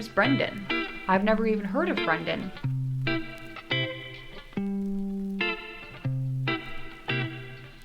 who's Brendan? I've never even heard of Brendan.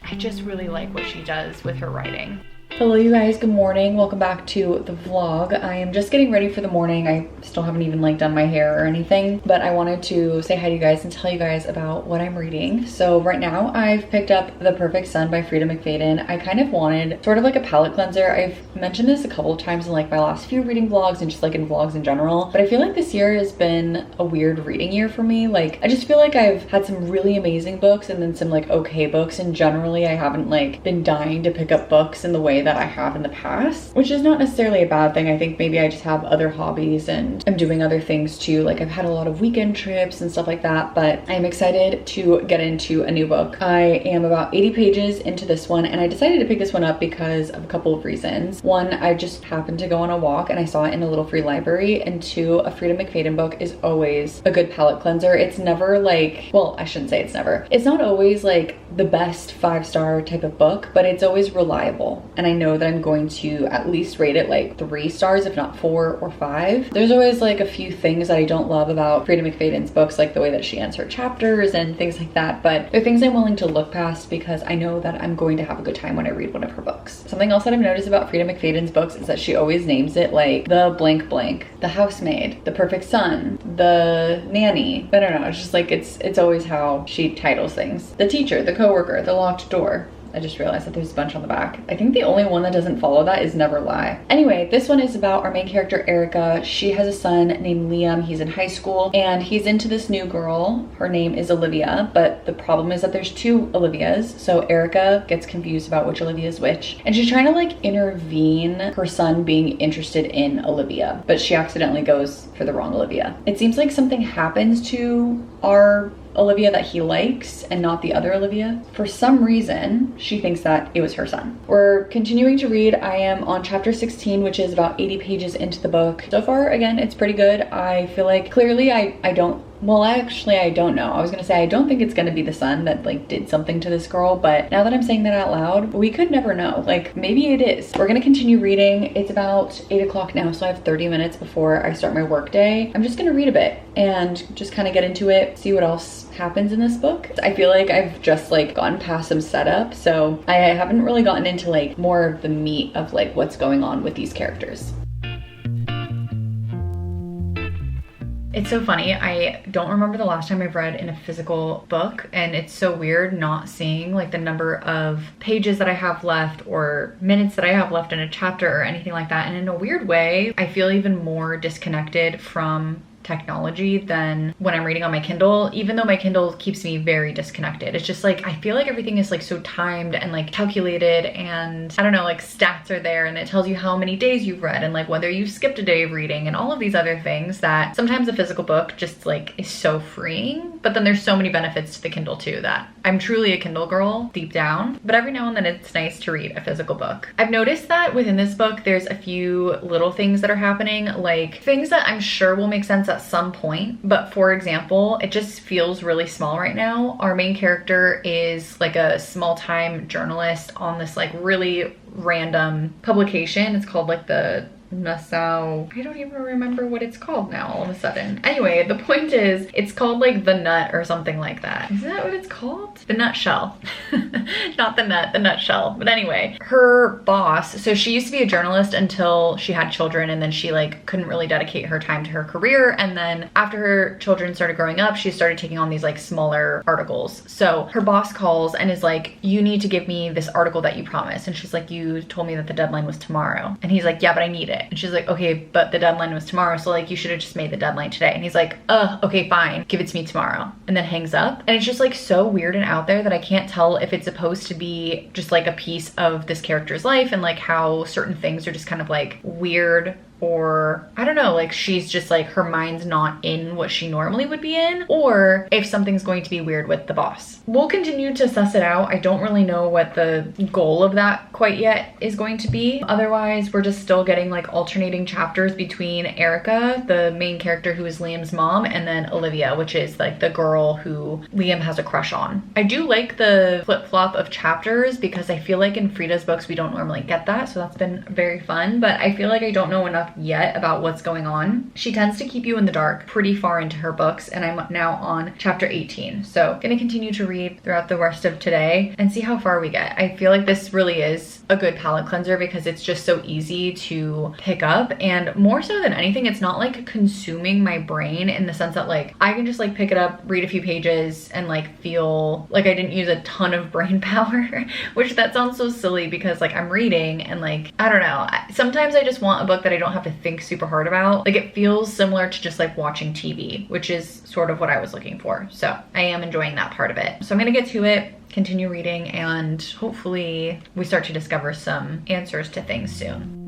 I just really like what she does with her writing. Hello you guys, good morning. Welcome back to the vlog. I am just getting ready for the morning. I still haven't even done my hair or anything, but I wanted to say hi to you guys and tell you guys about what I'm reading. So right now I've picked up The Perfect Sun by Frida McFadden. I kind of wanted sort of like a palette cleanser. I've mentioned this a couple of times in like my last few reading vlogs and just like in vlogs in general, but I feel like this year has been a weird reading year for me. Like I just feel like I've had some really amazing books and then some like okay books, and generally I haven't like been dying to pick up books in the way that I have in the past, which is not necessarily a bad thing. I think maybe I just have other hobbies and I'm doing other things too. Like I've had a lot of weekend trips and stuff like that, but I'm excited to get into a new book. I am about 80 pages into this one, and I decided to pick this one up because of a couple of reasons. One, I just happened to go on a walk and I saw it in a little free library, and two, a Frida McFadden book is always a good palette cleanser. It's never like, well, I shouldn't say it's never. It's not always like the best 5-star type of book, but it's always reliable. And I know that I'm going to at least rate it like 3 stars, if not 4 or 5. There's always like a few things that I don't love about Frida McFadden's books, like the way that she ends her chapters and things like that, but they're things I'm willing to look past because I know that I'm going to have a good time when I read one of her books. Something else that I've noticed about Frida McFadden's books is that she always names it like the blank blank, the housemaid, the perfect son, the nanny. I don't know, it's just like it's always how she titles things. The teacher, the coworker, the locked door. I just realized that there's a bunch on the back. I think the only one that doesn't follow that is Never Lie. Anyway, this one is about our main character, Erica. She has a son named Liam. He's in high school and he's into this new girl. Her name is Olivia, but the problem is that there's 2 Olivias. So Erica gets confused about which Olivia is which, and she's trying to like intervene her son being interested in Olivia, but she accidentally goes for the wrong Olivia. It seems like something happens to our Olivia that he likes and not the other Olivia. For some reason, she thinks that it was her son. We're continuing to read. I am on chapter 16, which is about 80 pages into the book. So far, again, it's pretty good. I feel like clearly I don't, well, actually, I don't know. I was gonna say, I don't think it's gonna be the son that like did something to this girl, but now that I'm saying that out loud, we could never know. Like maybe it is. We're gonna continue reading. It's about 8 o'clock now, so I have 30 minutes before I start my work day. I'm just gonna read a bit and just kind of get into it, see what else happens in this book. I feel like I've just like gotten past some setup, so I haven't really gotten into like more of the meat of like what's going on with these characters. It's so funny, I don't remember the last time I've read in a physical book, and it's so weird not seeing like the number of pages that I have left or minutes that I have left in a chapter or anything like that. And in a weird way, I feel even more disconnected from technology than when I'm reading on my Kindle, even though my Kindle keeps me very disconnected. It's just like I feel like everything is like so timed and like calculated, and I don't know, like stats are there and it tells you how many days you've read and like whether you skipped a day of reading and all of these other things that sometimes a physical book just like is so freeing. But then there's so many benefits to the Kindle too that I'm truly a Kindle girl deep down, but every now and then it's nice to read a physical book. I've noticed that within this book there's a few little things that are happening, like things that I'm sure will make sense at some point, but for example, it just feels really small right now. Our main character is like a small-time journalist on this like really random publication. It's called like the Nassau, I don't even remember what it's called now all of a sudden. Anyway, the point is it's called like The Nut or something like that. Is that what it's called? The Nutshell. Not The Nut, The Nutshell. But anyway, her boss, so she used to be a journalist until she had children, and then she like couldn't really dedicate her time to her career. And then after her children started growing up, she started taking on these like smaller articles. So her boss calls and is like, you need to give me this article that you promised. And she's like, you told me that the deadline was tomorrow. And he's like, yeah, but I need it. And she's like, okay, but the deadline was tomorrow, so like you should have just made the deadline today. And he's like, okay, fine, give it to me tomorrow. And then hangs up. And it's just like so weird and out there that I can't tell if it's supposed to be just like a piece of this character's life and like how certain things are just kind of like weird, or I don't know, like she's just like her mind's not in what she normally would be in, or if something's going to be weird with the boss. We'll continue to suss it out. I don't really know what the goal of that quite yet is going to be. Otherwise, we're just still getting like alternating chapters between Erica, the main character who is Liam's mom, and then Olivia, which is like the girl who Liam has a crush on. I do like the flip-flop of chapters because I feel like in Frida's books we don't normally get that, so that's been very fun, but I feel like I don't know enough enough yet about what's going on. She tends to keep you in the dark pretty far into her books, and I'm now on chapter 18. So gonna continue to read throughout the rest of today and see how far we get. I feel like this really is a good palate cleanser because it's just so easy to pick up, and more so than anything, it's not like consuming my brain in the sense that like I can just like pick it up, read a few pages, and like feel like I didn't use a ton of brain power, which that sounds so silly because like I'm reading and like, I don't know, sometimes I just want a book that I don't have to think super hard about. Like it feels similar to just like watching TV, which is sort of what I was looking for. So I am enjoying that part of it. So I'm gonna get to it, continue reading, and hopefully we start to discover some answers to things soon.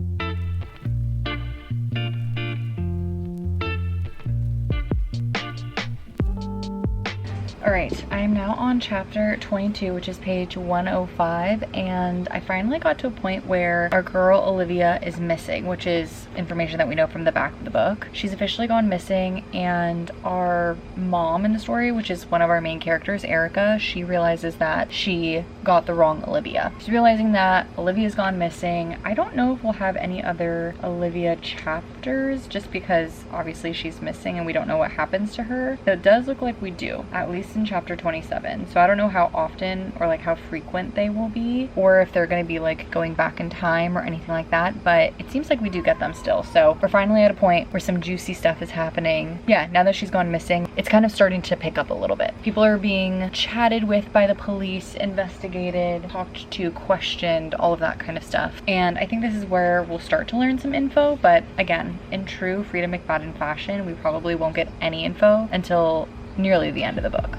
All right, I'm now on chapter 22, which is page 105, and I finally got to a point where our girl Olivia is missing, which is information that we know from the back of the book. She's officially gone missing, and our mom in the story, which is one of our main characters, Erica, she realizes that she got the wrong Olivia. She's realizing that Olivia's gone missing. I don't know if we'll have any other Olivia chapters, just because obviously she's missing and we don't know what happens to her. It does look like we do, at least in chapter 27. So I don't know how often or like how frequent they will be, or if they're going to be like going back in time or anything like that, but it seems like we do get them still. So we're finally at a point where some juicy stuff is happening. Yeah, now that she's gone missing, it's kind of starting to pick up a little bit. People are being chatted with by the police, investigated, talked to, questioned, all of that kind of stuff. And I think this is where we'll start to learn some info, but again, in true Freida McFadden fashion, we probably won't get any info until nearly the end of the book.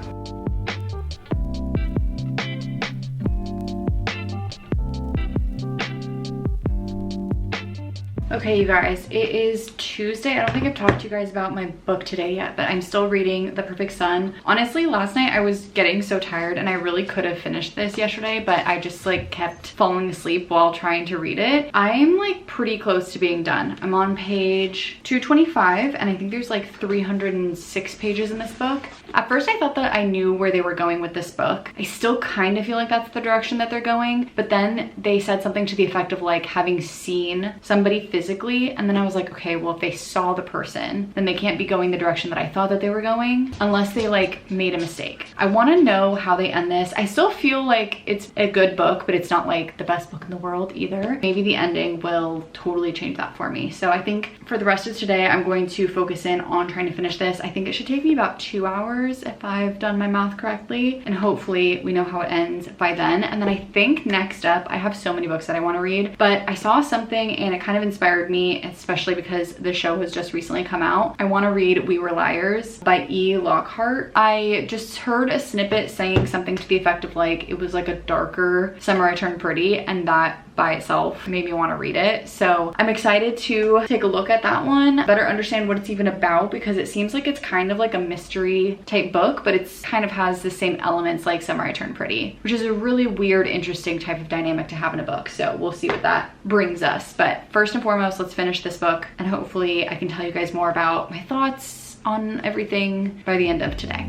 Okay, you guys, it is Tuesday. I don't think I've talked to you guys about my book today yet, but I'm still reading The Perfect Sun. Honestly, last night I was getting so tired and I really could have finished this yesterday, but I just like kept falling asleep while trying to read it. I'm like pretty close to being done. I'm on page 225 and I think there's like 306 pages in this book. At first I thought that I knew where they were going with this book. I still kind of feel like that's the direction that they're going, but then they said something to the effect of like having seen somebody physically, and then I was like, okay, well if they saw the person, then they can't be going the direction that I thought that they were going unless they like made a mistake. I want to know how they end this. I still feel like it's a good book, but it's not like the best book in the world either. Maybe the ending will totally change that for me. So I think for the rest of today, I'm going to focus in on trying to finish this. I think it should take me about 2 hours if I've done my math correctly, and hopefully we know how it ends by then. And then I think next up, I have so many books that I want to read, but I saw something and it kind of inspired me, especially because the show has just recently come out. I want to read We Were Liars by E. Lockhart. I just heard a snippet saying something to the effect of like, it was like a darker Summer I Turned Pretty, and that by itself made me want to read it. So I'm excited to take a look at that one, better understand what it's even about, because it seems like it's kind of like a mystery type book, but it's kind of has the same elements like Summer I Turned Pretty, which is a really weird, interesting type of dynamic to have in a book. So we'll see what that brings us. But first and foremost, let's finish this book, and hopefully I can tell you guys more about my thoughts on everything by the end of today.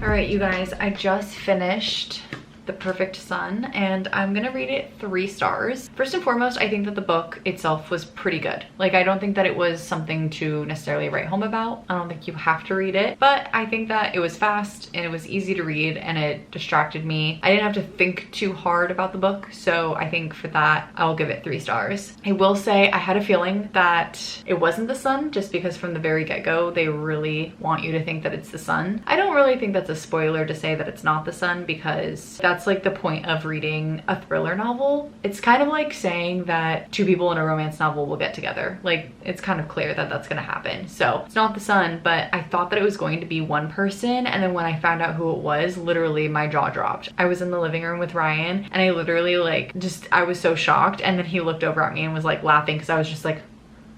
All right, you guys, I just finished The Perfect Sun, and I'm gonna rate it 3 stars. First and foremost, I think that the book itself was pretty good. Like, I don't think that it was something to necessarily write home about. I don't think you have to read it, but I think that it was fast and it was easy to read and it distracted me. I didn't have to think too hard about the book, so I think for that, I will give it 3 stars. I will say I had a feeling that it wasn't the sun, just because from the very get-go, they really want you to think that it's the sun. I don't really think that's a spoiler to say that it's not the sun, because that's like the point of reading a thriller novel. It's kind of like saying that 2 people in a romance novel will get together. Like, it's kind of clear that that's gonna happen. So it's not the sun, but I thought that it was going to be one person, and then when I found out who it was, literally my jaw dropped. I was in the living room with Ryan and I literally like I was so shocked, and then he looked over at me and was like laughing because I was just like,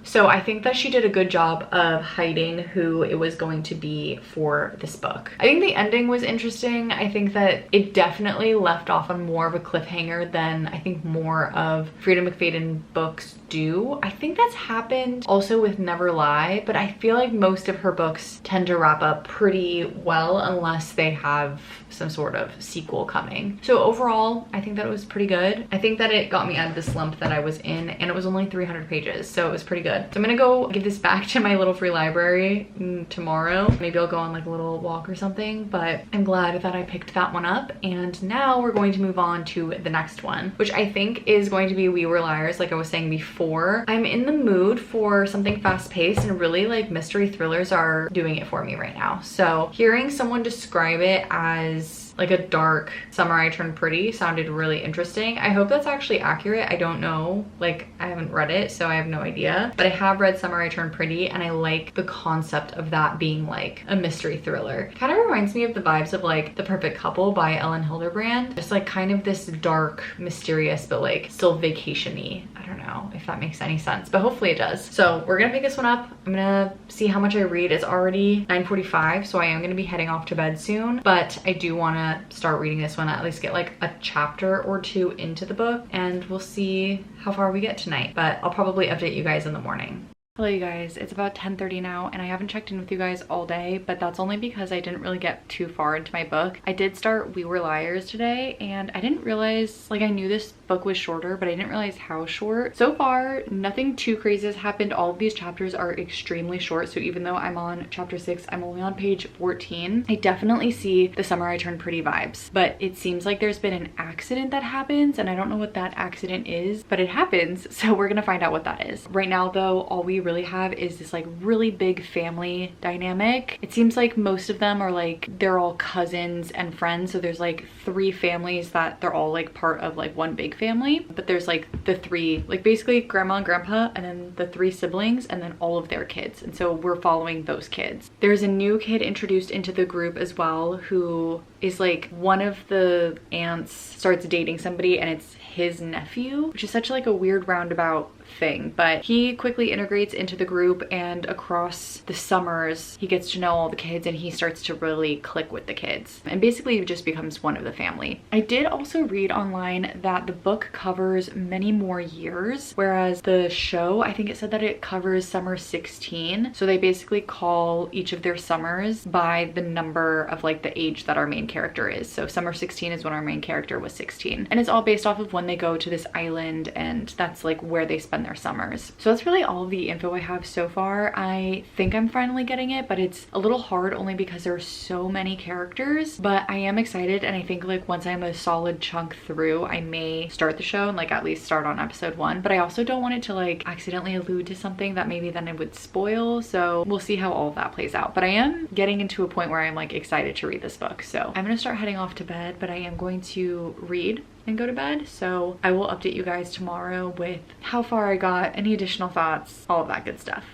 So I think that she did a good job of hiding who it was going to be for this book. I think the ending was interesting. I think that it definitely left off on more of a cliffhanger than I think more of Freida McFadden books do. I think that's happened also with Never Lie, but I feel like most of her books tend to wrap up pretty well unless they have some sort of sequel coming. So overall, I think that it was pretty good. I think that it got me out of the slump that I was in, and it was only 300 pages, so it was pretty good. So I'm gonna go give this back to my little free library tomorrow. Maybe I'll go on like a little walk or something, but I'm glad that I picked that one up. And now we're going to move on to the next one, which I think is going to be We Were Liars, like I was saying before. I'm in the mood for something fast-paced, and really like mystery thrillers are doing it for me right now. So hearing someone describe it as like a dark Summer I Turned Pretty sounded really interesting. I hope that's actually accurate. I don't know, like I haven't read it, so I have no idea, but I have read Summer I Turned Pretty, and I like the concept of that being like a mystery thriller. Kind of reminds me of the vibes of like The Perfect Couple by Ellen Hilderbrand. Just like kind of this dark, mysterious, but like still vacation-y. I don't know if that makes any sense, but hopefully it does. So we're gonna pick this one up. I'm gonna see how much I read. It's already 9:45, so I am gonna be heading off to bed soon, but I do wanna start reading this one, at least get like a chapter or two into the book, and we'll see how far we get tonight, but I'll probably update you guys in the morning. Hello you guys, it's about 10:30 now, and I haven't checked in with you guys all day, but that's only because I didn't really get too far into my book. I did start We Were Liars today, and I didn't realize, like I knew this book was shorter, but I didn't realize how short. So far, nothing too crazy has happened. All of these chapters are extremely short, so even though I'm on chapter 6, I'm only on page 14. I definitely see the Summer I Turned Pretty vibes, but it seems like there's been an accident that happens, and I don't know what that accident is, but it happens, so we're gonna find out what that is. Right now though, all we really have is this like really big family dynamic. It seems like most of them are like, they're all cousins and friends, so there's like 3 families that they're all like part of like one big family, but there's like the 3, like basically grandma and grandpa, and then the 3 siblings, and then all of their kids, and so we're following those kids. There's a new kid introduced into the group as well, who is like one of the aunts starts dating somebody, and it's his nephew, which is such like a weird roundabout thing, but he quickly integrates into the group, and across the summers he gets to know all the kids, and he starts to really click with the kids, and basically just becomes one of the family. I did also read online that the book covers many more years, whereas the show, I think it said that it covers summer 16, so they basically call each of their summers by the number of like the age that our main character is. So summer 16 is when our main character was 16, and it's all based off of when they go to this island, and that's like where they spend their summers. So that's really all of the info I have so far. I think I'm finally getting it, but it's a little hard only because there are so many characters, but I am excited, and I think like once I'm a solid chunk through, I may start the show and like at least start on episode 1, but I also don't want it to like accidentally allude to something that maybe then it would spoil, so we'll see how all of that plays out. But I am getting into a point where I'm like excited to read this book, so I'm gonna start heading off to bed, but I am going to read and go to bed, so I will update you guys tomorrow with how far I got, any additional thoughts, all of that good stuff.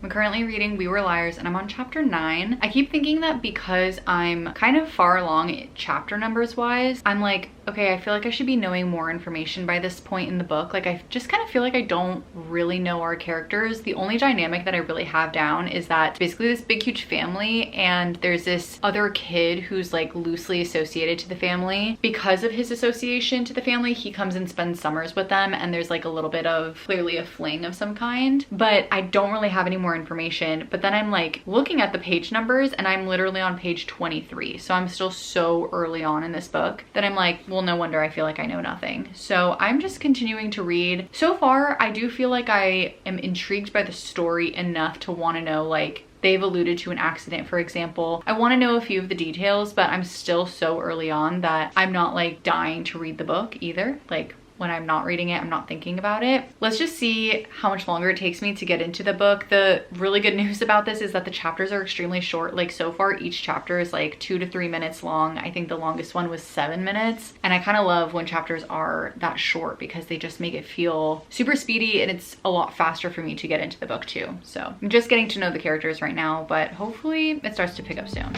I'm currently reading We Were Liars, and I'm on chapter 9. I keep thinking that because I'm kind of far along chapter numbers wise, I'm like, okay, I feel like I should be knowing more information by this point in the book. Like I just kind of feel like I don't really know our characters. The only dynamic that I really have down is that it's basically this big huge family, and there's this other kid who's like loosely associated to the family. Because of his association to the family, he comes and spends summers with them, and there's like a little bit of clearly a fling of some kind, but I don't really have any more information. But then I'm like looking at the page numbers, and I'm literally on page 23, so I'm still so early on in this book that I'm like, well, no wonder I feel like I know nothing. So I'm just continuing to read. So far, I do feel like I am intrigued by the story enough to want to know, like, they've alluded to an accident, for example. I want to know a few of the details, but I'm still so early on that I'm not like dying to read the book either. Like, when I'm not reading it, I'm not thinking about it. Let's just see how much longer it takes me to get into the book. The really good news about this is that the chapters are extremely short. Like so far, each chapter is like 2 to 3 minutes long. I think the longest one was 7 minutes. And I kind of love when chapters are that short because they just make it feel super speedy, and it's a lot faster for me to get into the book too. So I'm just getting to know the characters right now, but hopefully it starts to pick up soon.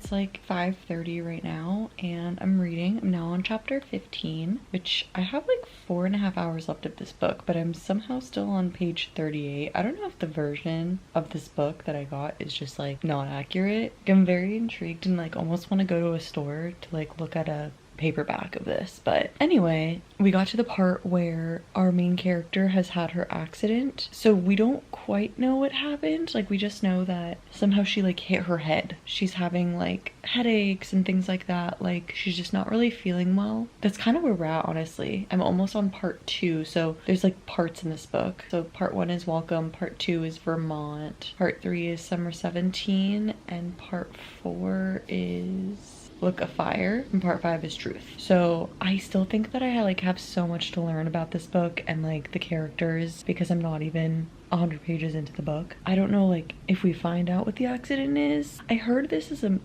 It's like 5:30 right now and I'm reading. I'm now on chapter 15, which I have like 4.5 hours left of this book, but I'm somehow still on page 38. I don't know if the version of this book that I got is just like not accurate. I'm very intrigued and like almost want to go to a store to like look at a paperback of this. But anyway, we got to the part where our main character has had her accident, so we don't quite know what happened. Like, we just know that somehow she like hit her head. She's having like headaches and things like that. Like, she's just not really feeling well. That's kind of where we're at, honestly. I'm almost on part 2, so there's like parts in this book. So part 1 is Welcome, part 2 is Vermont, part 3 is Summer 17, and part 4 is Look of Fire, and part 5 is Truth. So I still think that I like have so much to learn about this book and like the characters, because I'm not even 100 pages into the book. I don't know like if we find out what the accident is. I heard this is a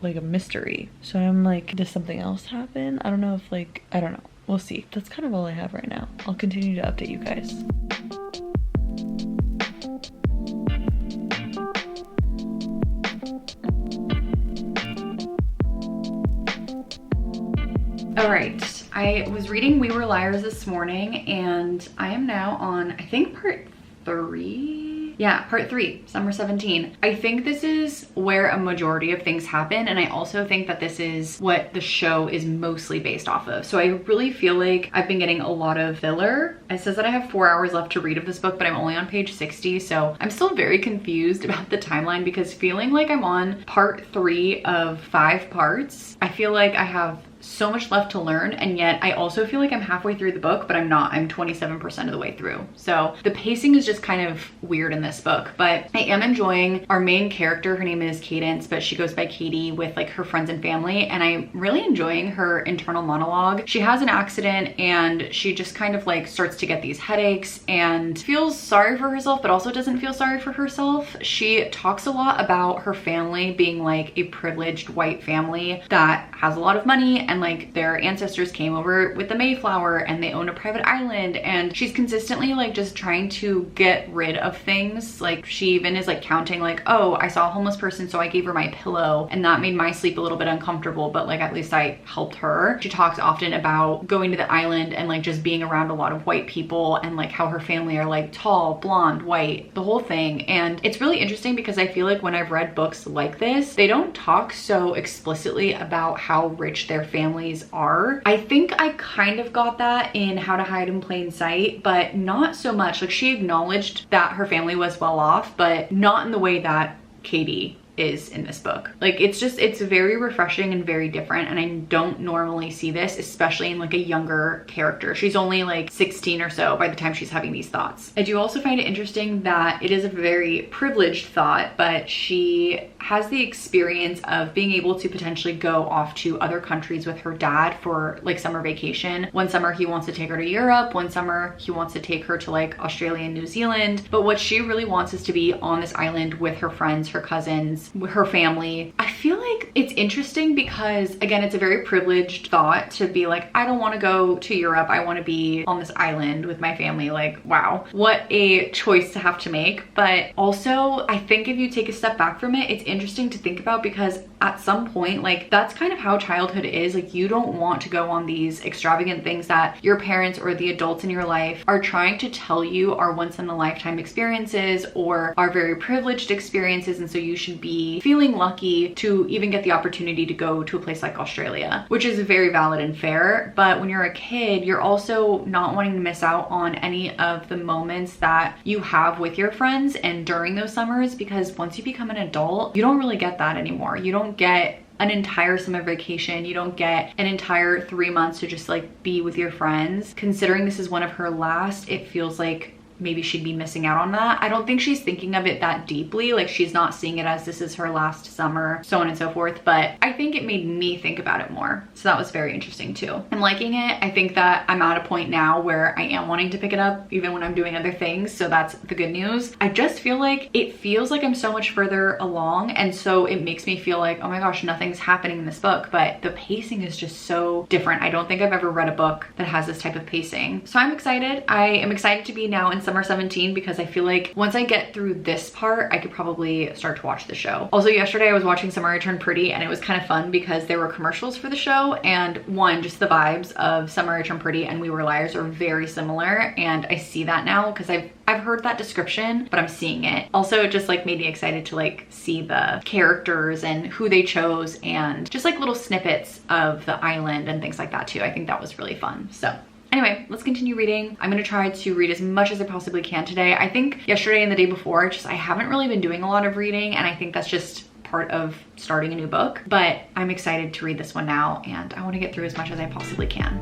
like a mystery, so I'm like, does something else happen? I don't know if like, I don't know, we'll see. That's kind of all I have right now. I'll continue to update you guys. All right, I was reading We Were Liars this morning and I am now on, I think, part 3. Yeah, part 3, Summer 17. I think this is where a majority of things happen, and I also think that this is what the show is mostly based off of. So I really feel like I've been getting a lot of filler. It says that I have 4 hours left to read of this book, but I'm only on page 60, so I'm still very confused about the timeline, because feeling like I'm on part 3 of 5 parts, I feel like I have so much left to learn, and yet I also feel like I'm halfway through the book, but I'm not. I'm 27% of the way through. So the pacing is just kind of weird in this book, but I am enjoying our main character. Her name is Cadence, but she goes by Katie with like her friends and family, and I'm really enjoying her internal monologue. She has an accident and she just kind of like starts to get these headaches and feels sorry for herself, but also doesn't feel sorry for herself. She talks a lot about her family being like a privileged white family that has a lot of money, and like their ancestors came over with the Mayflower and they own a private island, and she's consistently like just trying to get rid of things. Like, she even is like counting like, oh, I saw a homeless person, so I gave her my pillow and that made my sleep a little bit uncomfortable, but like at least I helped her. She talks often about going to the island and like just being around a lot of white people, and like how her family are like tall, blonde, white, the whole thing. And it's really interesting because I feel like when I've read books like this, they don't talk so explicitly about how rich their families are. I think I kind of got that in How to Hide in Plain Sight, but not so much. Like, she acknowledged that her family was well off, but not in the way that Katie is in this book. Like, it's very refreshing and very different, and I don't normally see this, especially in like a younger character. She's only like 16 or so by the time she's having these thoughts. I do also find it interesting that it is a very privileged thought, but she has the experience of being able to potentially go off to other countries with her dad for like summer vacation. One summer he wants to take her to Europe, one summer he wants to take her to like Australia and New Zealand, but what she really wants is to be on this island with her friends, her cousins, her family. I feel like it's interesting because, again, it's a very privileged thought to be like, I don't want to go to Europe, I want to be on this island with my family. Like, wow, what a choice to have to make. But also, I think if you take a step back from it, it's interesting to think about, because at some point, like, that's kind of how childhood is. Like, you don't want to go on these extravagant things that your parents or the adults in your life are trying to tell you are once in a lifetime experiences or are very privileged experiences, and so you should be feeling lucky to even get the opportunity to go to a place like Australia, which is very valid and fair. But when you're a kid, you're also not wanting to miss out on any of the moments that you have with your friends and during those summers, because once you become an adult, you don't really get that anymore. You don't get an entire summer vacation. You don't get an entire 3 months to just like be with your friends. Considering this is one of her last, it feels like maybe she'd be missing out on that. I don't think she's thinking of it that deeply. Like, she's not seeing it as this is her last summer, so on and so forth. But I think it made me think about it more. So that was very interesting too. I'm liking it. I think that I'm at a point now where I am wanting to pick it up even when I'm doing other things. So that's the good news. I just feel like it feels like I'm so much further along. And so it makes me feel like, oh my gosh, nothing's happening in this book. But the pacing is just so different. I don't think I've ever read a book that has this type of pacing. So I'm excited. I am excited to be now in Summer 17 because I feel like once I get through this part, I could probably start to watch the show. Also, yesterday I was watching Summer I Turned Pretty and it was kind of fun because there were commercials for the show, and one, just the vibes of Summer I Turned Pretty and We Were Liars are very similar, and I see that now because I've heard that description, but I'm seeing it. Also, it just like made me excited to like see the characters and who they chose and just like little snippets of the island and things like that too. I think that was really fun. So anyway, let's continue reading. I'm gonna try to read as much as I possibly can today. I think yesterday and the day before, I haven't really been doing a lot of reading, and I think that's just part of starting a new book, but I'm excited to read this one now and I want to get through as much as I possibly can.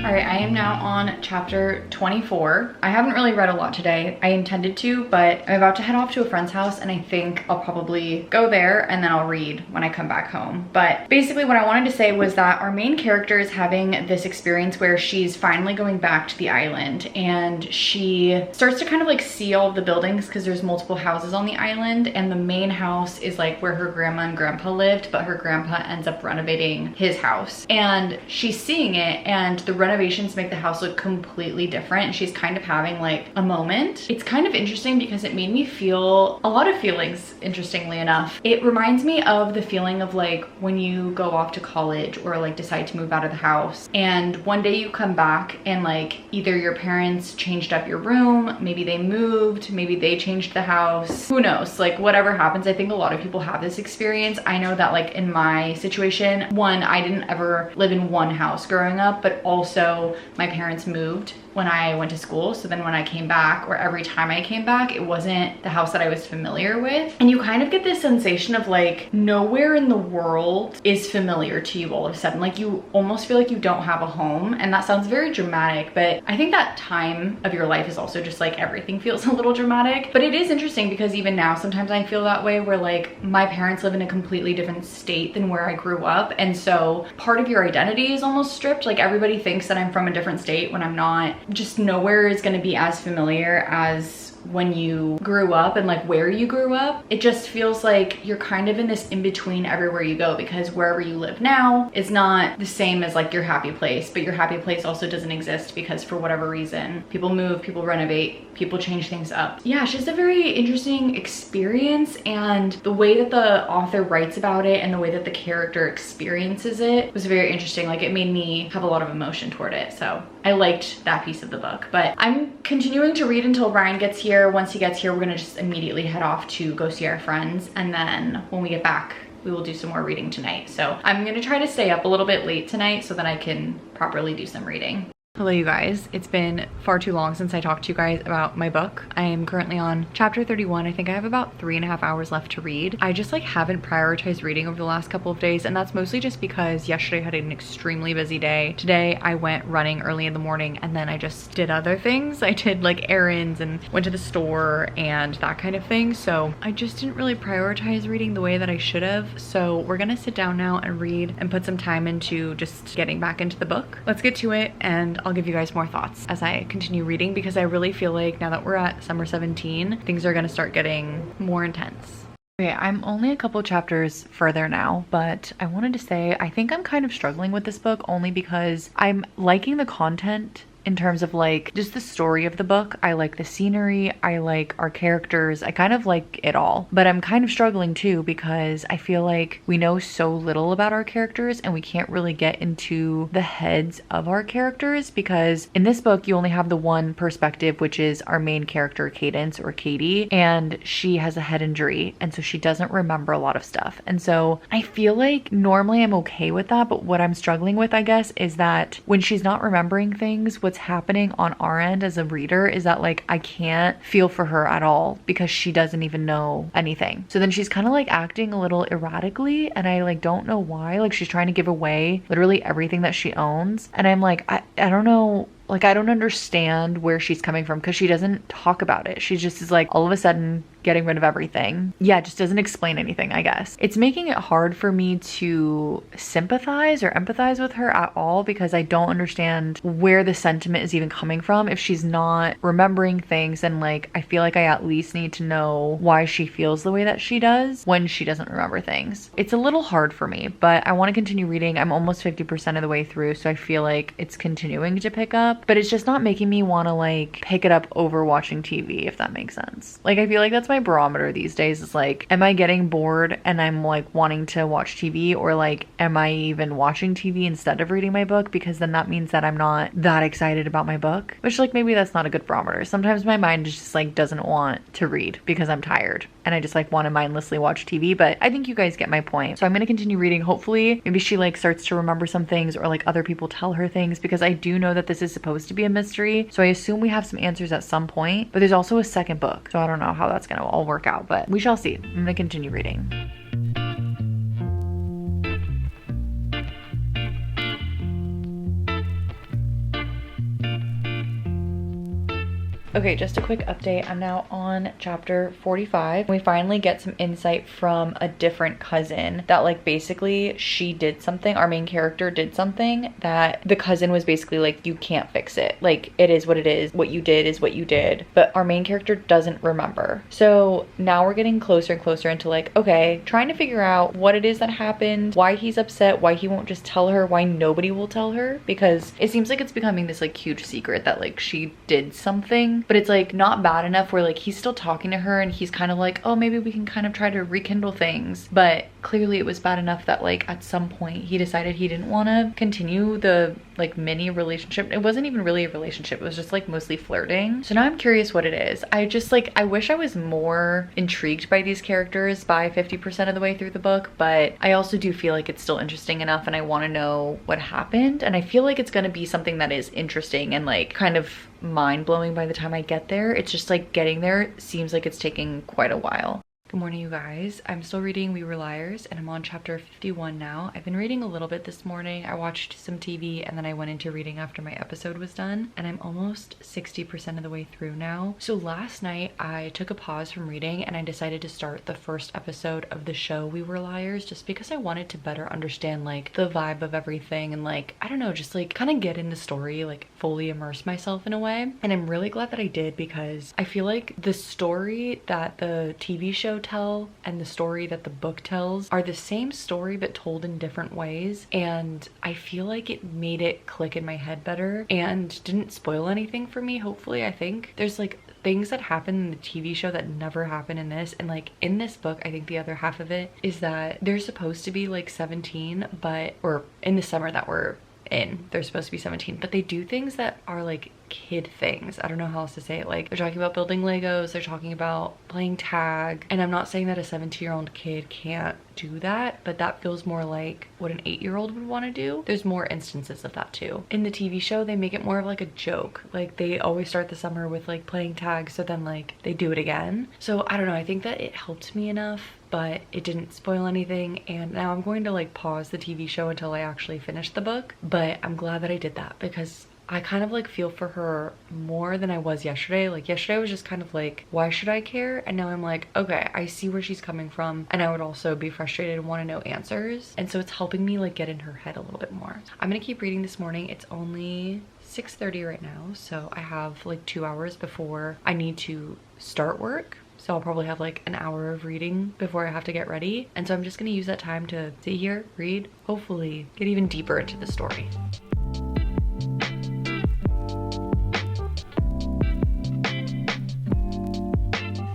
All right, I am now on chapter 24. I haven't really read a lot today. I intended to, but I'm about to head off to a friend's house and I think I'll probably go there and then I'll read when I come back home. But basically what I wanted to say was that our main character is having this experience where she's finally going back to the island, and she starts to kind of like see all of the buildings because there's multiple houses on the island, and the main house is like where her grandma and grandpa lived, but her grandpa ends up renovating his house. And she's seeing it, and the renovations make the house look completely different. She's kind of having like a moment. It's kind of interesting because it made me feel a lot of feelings, interestingly enough. It reminds me of the feeling of like when you go off to college or like decide to move out of the house, and one day you come back and like either your parents changed up your room, maybe they moved, maybe they changed the house, who knows, like whatever happens. I think a lot of people have this experience. I know that like in my situation, one, I didn't ever live in one house growing up, but also my parents moved when I went to school. So then when I came back, or every time I came back, it wasn't the house that I was familiar with. And you kind of get this sensation of like nowhere in the world is familiar to you all of a sudden. Like you almost feel like you don't have a home. And that sounds very dramatic, but I think that time of your life is also just like everything feels a little dramatic. But it is interesting because even now, sometimes I feel that way where like my parents live in a completely different state than where I grew up. And so part of your identity is almost stripped. Like everybody thinks that I'm from a different state when I'm not. Just nowhere is going to be as familiar as when you grew up and like where you grew up. It just feels like you're kind of in this in between everywhere you go, because wherever you live now is not the same as like your happy place, but your happy place also doesn't exist because for whatever reason, people move, people renovate, people change things up. Yeah, it's just a very interesting experience, and the way that the author writes about it and the way that the character experiences it was very interesting. Like it made me have a lot of emotion toward it. So I liked that piece of the book, but I'm continuing to read until Ryan gets here. Once he gets here, we're gonna just immediately head off to go see our friends, and then when we get back, we will do some more reading tonight. So I'm gonna try to stay up a little bit late tonight so that I can properly do some reading. Hello you guys, it's been far too long since I talked to you guys about my book. I am currently on chapter 31. I think I have about 3.5 hours left to read. I just like haven't prioritized reading over the last couple of days, and that's mostly just because yesterday I had an extremely busy day. Today I went running early in the morning and then I just did other things. I did like errands and went to the store and that kind of thing. So I just didn't really prioritize reading the way that I should have. So we're gonna sit down now and read and put some time into just getting back into the book. Let's get to it, and I'll give you guys more thoughts as I continue reading, because I really feel like now that we're at Summer 17, things are gonna start getting more intense. Okay, I'm only a couple chapters further now, but I wanted to say I think I'm kind of struggling with this book only because I'm liking the content in terms of like just the story of the book. I like the scenery, I like our characters, I kind of like it all. But I'm kind of struggling too because I feel like we know so little about our characters and we can't really get into the heads of our characters, because in this book you only have the one perspective, which is our main character Cadence, or Katie, and she has a head injury and so she doesn't remember a lot of stuff. And so I feel like normally I'm okay with that, but what I'm struggling with, I guess, is that when she's not remembering things, what's happening on our end as a reader is that like I can't feel for her at all because she doesn't even know anything. So then she's kind of like acting a little erratically, and I like don't know why. Like she's trying to give away literally everything that she owns, and I'm like I don't know. Like, I don't understand where she's coming from because she doesn't talk about it. She just is like, all of a sudden, getting rid of everything. Yeah, it just doesn't explain anything, I guess. It's making it hard for me to sympathize or empathize with her at all because I don't understand where the sentiment is even coming from. If she's not remembering things, then like I feel like I at least need to know why she feels the way that she does when she doesn't remember things. It's a little hard for me, but I want to continue reading. I'm almost 50% of the way through, so I feel like it's continuing to pick up, but it's just not making me want to like pick it up over watching TV, if that makes sense. Like I feel like that's my barometer these days, is like, am I getting bored and I'm like wanting to watch TV, or like am I even watching TV instead of reading my book, because then that means that I'm not that excited about my book, which like maybe that's not a good barometer. Sometimes my mind just like doesn't want to read because I'm tired and I just like want to mindlessly watch TV, but I think you guys get my point. So I'm going to continue reading. Hopefully maybe she like starts to remember some things, or like other people tell her things, because I do know that this is supposed to be a mystery, so I assume we have some answers at some point, but there's also a second book, so I don't know how that's going to all work out, but we shall see. I'm going to continue reading. Okay, just a quick update. I'm now on chapter 45. We finally get some insight from a different cousin that like basically she did something, our main character did something that the cousin was basically like, you can't fix it. Like it is what it is. What you did is what you did. But our main character doesn't remember. So now we're getting closer and closer into like, okay, trying to figure out what it is that happened, why he's upset, why he won't just tell her, why nobody will tell her, because it seems like it's becoming this like huge secret that like she did something. But it's like not bad enough where like he's still talking to her and he's kind of like, oh, maybe we can kind of try to rekindle things. But clearly it was bad enough that like at some point he decided he didn't want to continue the like mini relationship. It wasn't even really a relationship. It was just like mostly flirting. So now I'm curious what it is. I just like, I wish I was more intrigued by these characters by 50% of the way through the book, but I also do feel like it's still interesting enough and I want to know what happened. And I feel like it's going to be something that is interesting and like kind of mind-blowing by the time I get there. It's just like getting there seems like it's taking quite a while. Good morning, you guys. I'm still reading We Were Liars and I'm on chapter 51 now. I've been reading a little bit this morning. I watched some TV and then I went into reading after my episode was done, and I'm almost 60% of the way through now. So last night I took a pause from reading and I decided to start the first episode of the show We Were Liars, just because I wanted to better understand like the vibe of everything and like, I don't know, just like kind of get in the story, like fully immerse myself in a way. And I'm really glad that I did, because I feel like the story that the TV show tell and the story that the book tells are the same story but told in different ways, and I feel like it made it click in my head better and didn't spoil anything for me. Hopefully, I think there's like things that happen in the TV show that never happen in this, and like in this book I think the other half of it is that they're supposed to be like 17, but or in the summer that we're in they're supposed to be 17, but they do things that are like kid things. I don't know how else to say it. Like they're talking about building Legos, they're talking about playing tag, and I'm not saying that a 17-year-old kid can't do that, but that feels more like what an 8-year-old would want to do. There's more instances of that too. In the TV show they make it more of like a joke. Like they always start the summer with like playing tag, so then like they do it again. So I don't know, I think that it helped me enough, but it didn't spoil anything. And now I'm going to like pause the TV show until I actually finish the book, but I'm glad that I did that because I kind of like feel for her more than I was yesterday. Like yesterday I was just kind of like, why should I care? And now I'm like, okay, I see where she's coming from, and I would also be frustrated and want to know answers. And so it's helping me like get in her head a little bit more. I'm gonna keep reading this morning. It's only 6:30 right now, so I have like 2 hours before I need to start work. So I'll probably have like an hour of reading before I have to get ready. And so I'm just gonna use that time to sit here, read, hopefully get even deeper into the story.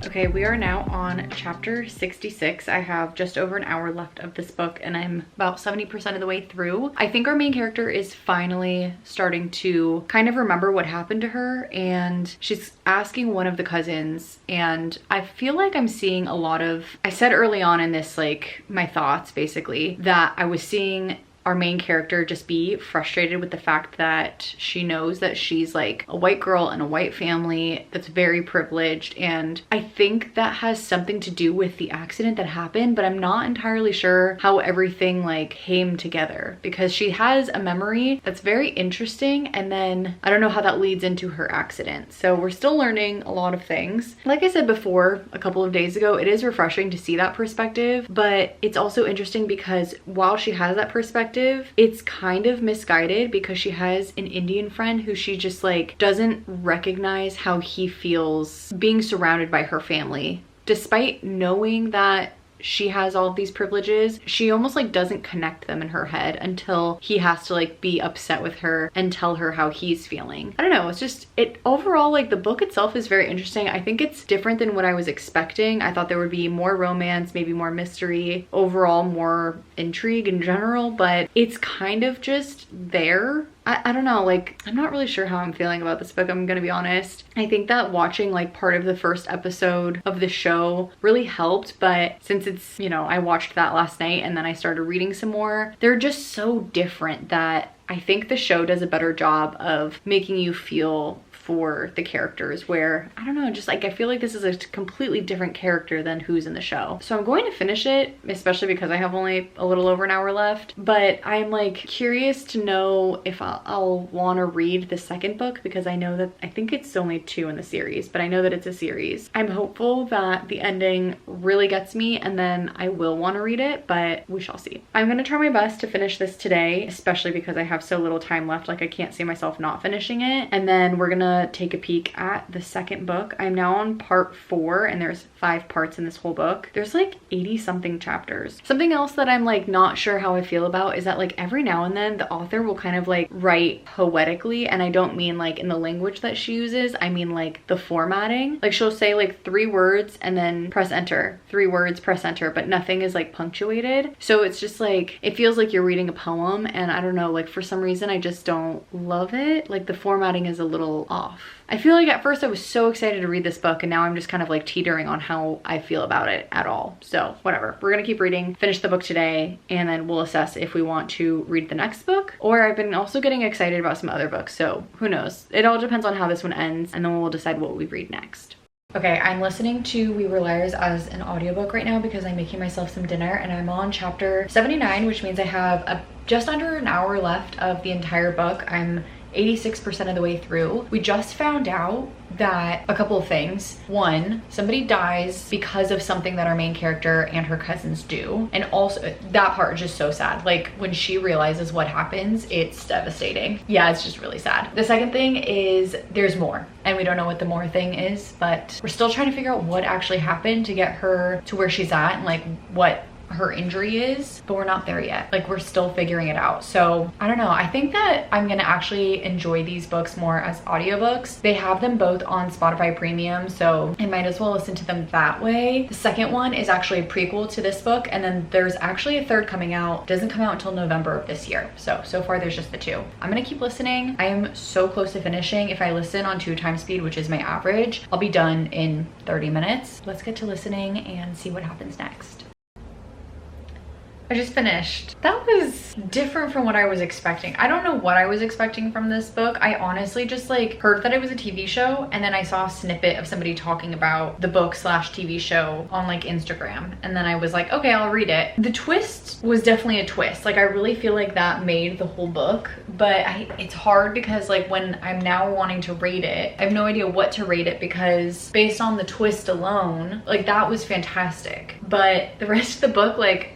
Okay, we are now on chapter 66. I have just over an hour left of this book and I'm about 70% of the way through. I think our main character is finally starting to kind of remember what happened to her, and she's asking one of the cousins, and I feel like I'm seeing a lot of, I said early on in this, like my thoughts basically, that I was seeing our main character just be frustrated with the fact that she knows that she's like a white girl in a white family that's very privileged. And I think that has something to do with the accident that happened, but I'm not entirely sure how everything like came together, because she has a memory that's very interesting, and then I don't know how that leads into her accident. So we're still learning a lot of things. Like I said before a couple of days ago, it is refreshing to see that perspective, but it's also interesting because while she has that perspective, it's kind of misguided because she has an Indian friend who she just like doesn't recognize how he feels being surrounded by her family. Despite knowing that she has all of these privileges, she almost like doesn't connect them in her head until he has to like be upset with her and tell her how he's feeling. I don't know, it's just, it overall, like the book itself is very interesting. I think it's different than what I was expecting. I thought there would be more romance, maybe more mystery, overall more intrigue in general, but it's kind of just there. I don't know, like I'm not really sure how I'm feeling about this book, I'm gonna be honest. I think that watching like part of the first episode of the show really helped, but since it's, you know, I watched that last night and then I started reading some more, they're just so different that I think the show does a better job of making you feel for the characters, where I don't know, just like I feel like this is a completely different character than who's in the show. So I'm going to finish it, especially because I have only a little over an hour left, but I'm like curious to know if I'll want to read the second book, because I know that I think it's only 2 in the series, but I know that it's a series. I'm hopeful that the ending really gets me and then I will want to read it, but we shall see. I'm gonna try my best to finish this today, especially because I have so little time left. Like I can't see myself not finishing it. And then we're gonna take a peek at the second book. I'm now on part 4 and there's 5 parts in this whole book. There's like 80 something chapters. Something else that I'm like not sure how I feel about is that like every now and then the author will kind of like write poetically, and I don't mean like in the language that she uses, I mean like the formatting. Like she'll say like 3 words and then press enter, 3 words, press enter, but nothing is like punctuated. So it's just like, it feels like you're reading a poem, and I don't know, like for some reason I just don't love it. Like the formatting is a little off. I feel like at first I was so excited to read this book, and now I'm just kind of like teetering on how I feel about it at all. So whatever, we're gonna keep reading, finish the book today, and then we'll assess if we want to read the next book. Or I've been also getting excited about some other books, so who knows? It all depends on how this one ends, and then we'll decide what we read next. Okay, I'm listening to We Were Liars as an audiobook right now because I'm making myself some dinner, and I'm on chapter 79, which means I have just under an hour left of the entire book. I'm 86% of the way through. We just found out that a couple of things. One, somebody dies because of something that our main character and her cousins do. And also that part is just so sad. Like when she realizes what happens, it's devastating. Yeah, it's just really sad. The second thing is there's more, and we don't know what the more thing is, but we're still trying to figure out what actually happened to get her to where she's at and like what her injury is, but we're not there yet. Like we're still figuring it out. So I don't know, I think that I'm gonna actually enjoy these books more as audiobooks. They have them both on Spotify Premium, so I might as well listen to them that way. The second one is actually a prequel to this book, and then there's actually a third coming out. It doesn't come out until November of this year. So far there's just the 2. I'm gonna keep listening. I am so close to finishing. If I listen on 2 times speed, which is my average, I'll be done in 30 minutes. Let's get to listening and see what happens next. I just finished. That was different from what I was expecting. I don't know what I was expecting from this book. I honestly just like heard that it was a TV show, and then I saw a snippet of somebody talking about the book / TV show on like Instagram, and then I was like, okay, I'll read it. The twist was definitely a twist. Like I really feel like that made the whole book, but it's hard because like when I'm now wanting to rate it, I have no idea what to rate it, because based on the twist alone, like that was fantastic. But the rest of the book, like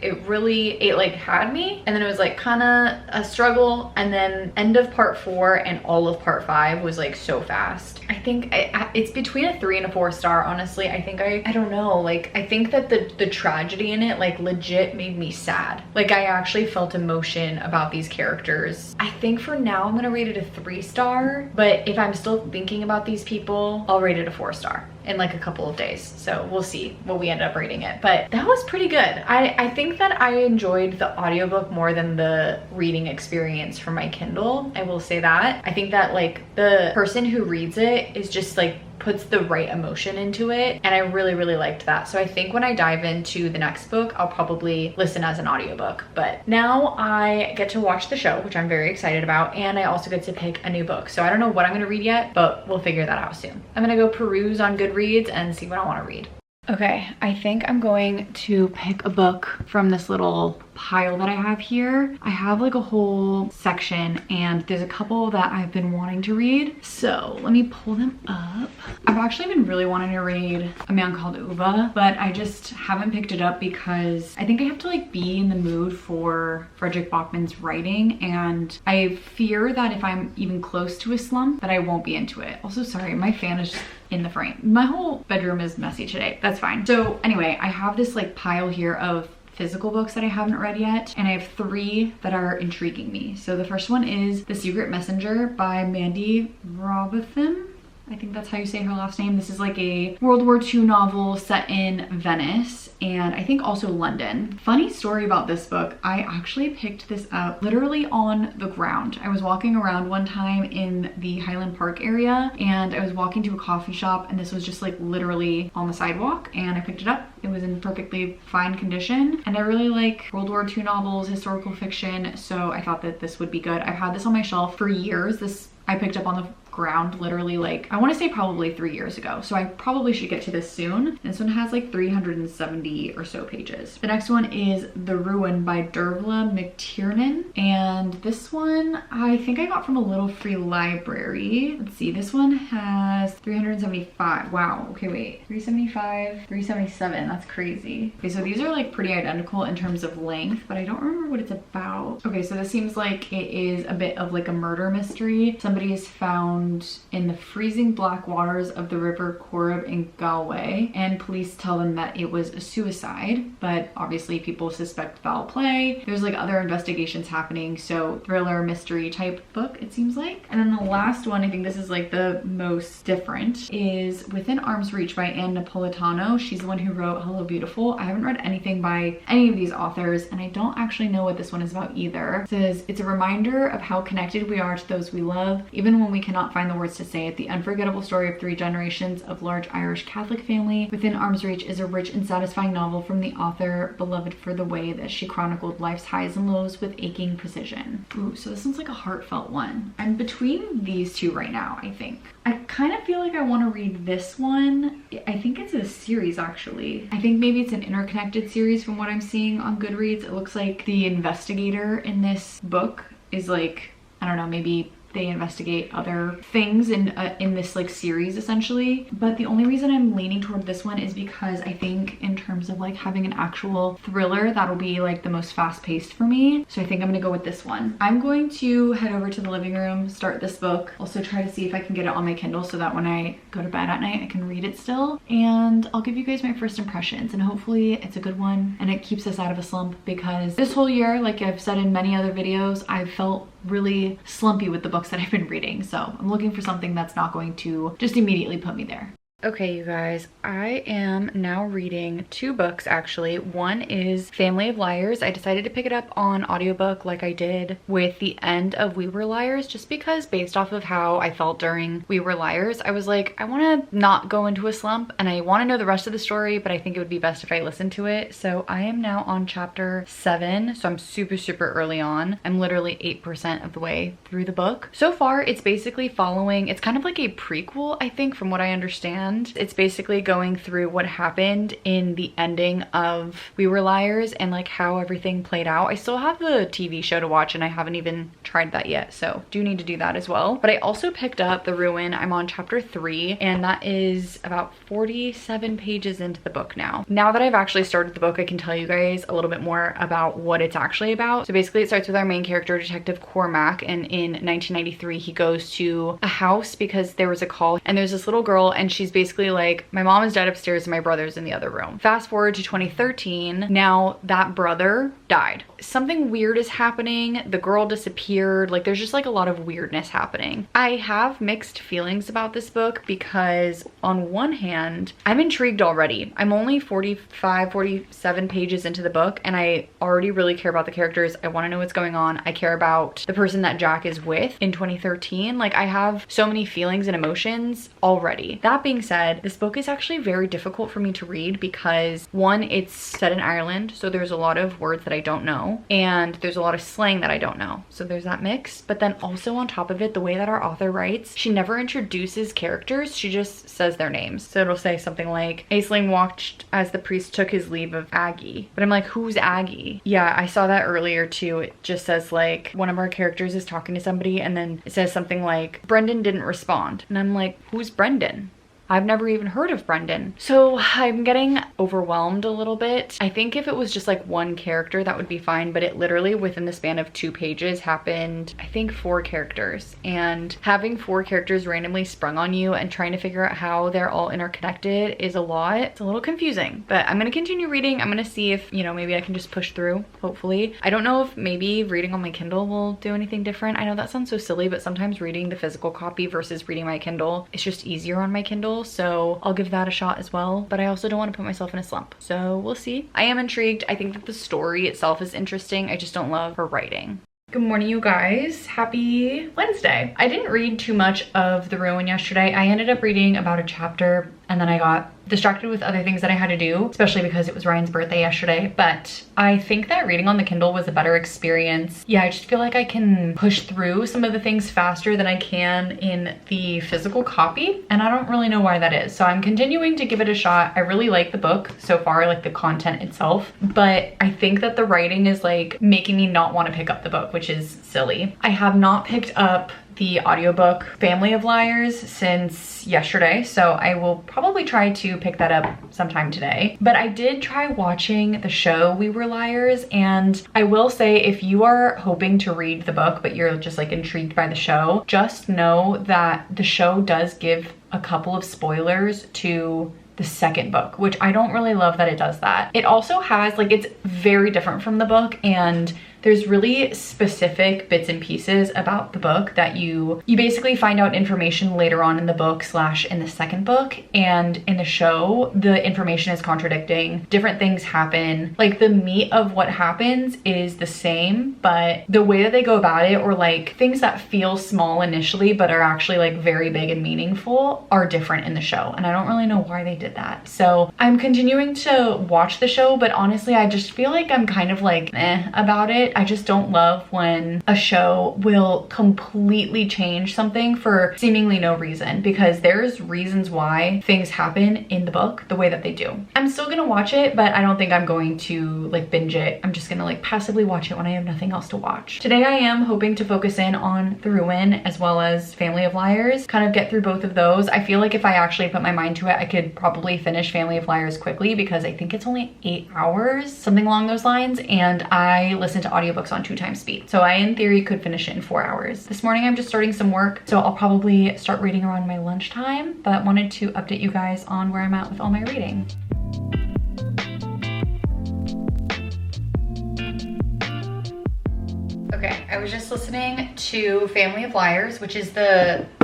it like had me, and then it was like kind of a struggle, and then end of part 4 and all of part 5 was like so fast. I think it's between a 3 and a 4 star, honestly. I think I don't know, like I think that the tragedy in it like legit made me sad. Like I actually felt emotion about these characters. I think for now I'm gonna rate it a 3 star, but if I'm still thinking about these people, I'll rate it a 4 star in like a couple of days. So we'll see what we end up rating it, but that was pretty good. I think that I enjoyed the audiobook more than the reading experience from my Kindle. I will say that. I think that like the person who reads it is just like puts the right emotion into it, and I really, really liked that. So I think when I dive into the next book, I'll probably listen as an audiobook. But now I get to watch the show, which I'm very excited about, and I also get to pick a new book. So I don't know what I'm gonna read yet, but we'll figure that out soon. I'm gonna go peruse on Goodreads and see what I want to read. Okay, I think I'm going to pick a book from this little pile that I have here. I have like a whole section, and there's a couple that I've been wanting to read. So let me pull them up. I've actually been really wanting to read A Man Called Uva, but I just haven't picked it up because I think I have to like be in the mood for Frederick Bachman's writing, and I fear that if I'm even close to a slump that I won't be into it. Also, sorry, my fan is in the frame. My whole bedroom is messy today. That's fine. So anyway, I have this like pile here of physical books that I haven't read yet, and I have 3 that are intriguing me. So the first one is The Secret Messenger by Mandy Robotham. I think that's how you say her last name. This is like a World War II novel set in Venice, and I think also London. Funny story about this book, I actually picked this up literally on the ground. I was walking around one time in the Highland Park area, and I was walking to a coffee shop, and this was just like literally on the sidewalk, and I picked it up. It was in perfectly fine condition, and I really like World War II novels, historical fiction, so I thought that this would be good. I've had this on my shelf for years. This I picked up on the ground literally like, I want to say probably 3 years ago, so I probably should get to this soon. This one has like 370 or so pages. The next one is The Ruin by Dervla McTiernan, and this one I think I got from a little free library. Let's see, this one has 375. Wow, okay, wait, 375, 377, that's crazy. Okay, so these are like pretty identical in terms of length, but I don't remember what it's about. Okay, so this seems like it is a bit of like a murder mystery. Somebody is found in the freezing black waters of the River Corrib in Galway, and police tell them that it was a suicide, but obviously people suspect foul play. There's like other investigations happening, so thriller mystery type book it seems like. And then the last one, I think this is like the most different, is Within Arm's Reach by Anne Napolitano. She's the one who wrote Hello Beautiful. I haven't read anything by any of these authors, and I don't actually know what this one is about either. It says, it's a reminder of how connected we are to those we love, even when we cannot find the words to say it. The unforgettable story of 3 generations of large Irish Catholic family. Within Arm's Reach is a rich and satisfying novel from the author, beloved for the way that she chronicled life's highs and lows with aching precision. Ooh, so this one's like a heartfelt one. I'm between these 2 right now, I think. I kind of feel like I want to read this one. I think it's a series actually. I think maybe it's an interconnected series from what I'm seeing on Goodreads. It looks like the investigator in this book is like, I don't know, maybe they investigate other things in this like series essentially. But the only reason I'm leaning toward this one is because I think in terms of like having an actual thriller, that'll be like the most fast-paced for me. So I think I'm gonna go with this one. I'm going to head over to the living room, start this book, also try to see if I can get it on my Kindle so that when I go to bed at night I can read it still, and I'll give you guys my first impressions, and hopefully it's a good one and it keeps us out of a slump, because this whole year, like I've said in many other videos, I've felt really slumpy with the books that I've been reading, so I'm looking for something that's not going to just immediately put me there. Okay, you guys, I am now reading 2 books actually. One is Family of Liars. I decided to pick it up on audiobook like I did with the end of We Were Liars, just because based off of how I felt during We Were Liars, I was like, I want to not go into a slump and I want to know the rest of the story, but I think it would be best if I listened to it. So I am now on chapter 7, so I'm super early on. I'm literally 8% of the way through the book. So far, it's basically following, it's kind of like a prequel, I think, from what I understand. It's basically going through what happened in the ending of We Were Liars and like how everything played out. I still have the TV show to watch and I haven't even tried that yet, so do need to do that as well. But I also picked up The Ruin. I'm on chapter 3 and that is about 47 pages into the book now. Now that I've actually started the book, I can tell you guys a little bit more about what it's actually about. So basically it starts with our main character, Detective Cormac, and in 1993 he goes to a house because there was a call and there's this little girl and she's basically like my mom is dead upstairs and my brother's in the other room. Fast forward to 2013. Now that brother died. Something weird is happening. The girl disappeared. Like there's just like a lot of weirdness happening. I have mixed feelings about this book because on one hand, I'm intrigued already. I'm only 45, 47 pages into the book and I already really care about the characters. I want to know what's going on. I care about the person that Jack is with in 2013. Like I have so many feelings and emotions already. That being said, this book is actually very difficult for me to read because one, it's set in Ireland, so there's a lot of words that I don't know, and there's a lot of slang that I don't know. So there's that mix. But then also on top of it, the way that our author writes, she never introduces characters, she just says their names. So it'll say something like, Aisling watched as the priest took his leave of Aggie. But I'm like, who's Aggie? Yeah, I saw that earlier too. It just says like, one of our characters is talking to somebody and then it says something like, Brendan didn't respond. And I'm like, who's Brendan? I've never even heard of Brendan. So I'm getting overwhelmed a little bit. I think if it was just like one character, that would be fine, but it literally within the span of 2 pages happened, I think 4 characters. And having 4 characters randomly sprung on you and trying to figure out how they're all interconnected is a lot. It's a little confusing, but I'm gonna continue reading. I'm gonna see if, you know, maybe I can just push through, hopefully. I don't know if maybe reading on my Kindle will do anything different. I know that sounds so silly, but sometimes reading the physical copy versus reading my Kindle, it's just easier on my Kindle. So I'll give that a shot as well, but I also don't want to put myself in a slump, so we'll see. I am intrigued. I think that the story itself is interesting. I just don't love her writing. Good morning, you guys. Happy Wednesday. I didn't read too much of The Ruin yesterday. I ended up reading about a chapter and then I got distracted with other things that I had to do, especially because it was Ryan's birthday yesterday. But I think that reading on the Kindle was a better experience. Yeah, I just feel like I can push through some of the things faster than I can in the physical copy, and I don't really know why that is. So I'm continuing to give it a shot. I really like the book so far, like the content itself, but I think that the writing is like making me not want to pick up the book, which is silly. I have not picked up the audiobook Family of Liars since yesterday, so I will probably try to pick that up sometime today. But I did try watching the show We Were Liars, and I will say if you are hoping to read the book but you're just like intrigued by the show, just know that the show does give a couple of spoilers to the second book, which I don't really love that it does that. It also has like, it's very different from the book, and there's really specific bits and pieces about the book that you basically find out information later on in the book / in the second book, and in the show the information is contradicting. Different things happen. Like the meat of what happens is the same, but the way that they go about it, or like things that feel small initially but are actually like very big and meaningful, are different in the show, and I don't really know why they did that. So I'm continuing to watch the show, but honestly I just feel like I'm kind of like about it. I just don't love when a show will completely change something for seemingly no reason, because there's reasons why things happen in the book the way that they do. I'm still gonna watch it, but I don't think I'm going to like binge it. I'm just gonna like passively watch it when I have nothing else to watch. Today I am hoping to focus in on The Ruin as well as Family of Liars, kind of get through both of those. I feel like if I actually put my mind to it, I could probably finish Family of Liars quickly because I think it's only 8 hours, something along those lines, and I listen to audiobooks on 2x speed. So I, in theory, could finish it in 4 hours. This morning I'm just starting some work, so I'll probably start reading around my lunchtime, but wanted to update you guys on where I'm at with all my reading. Okay, I was just listening to Family of Liars, which is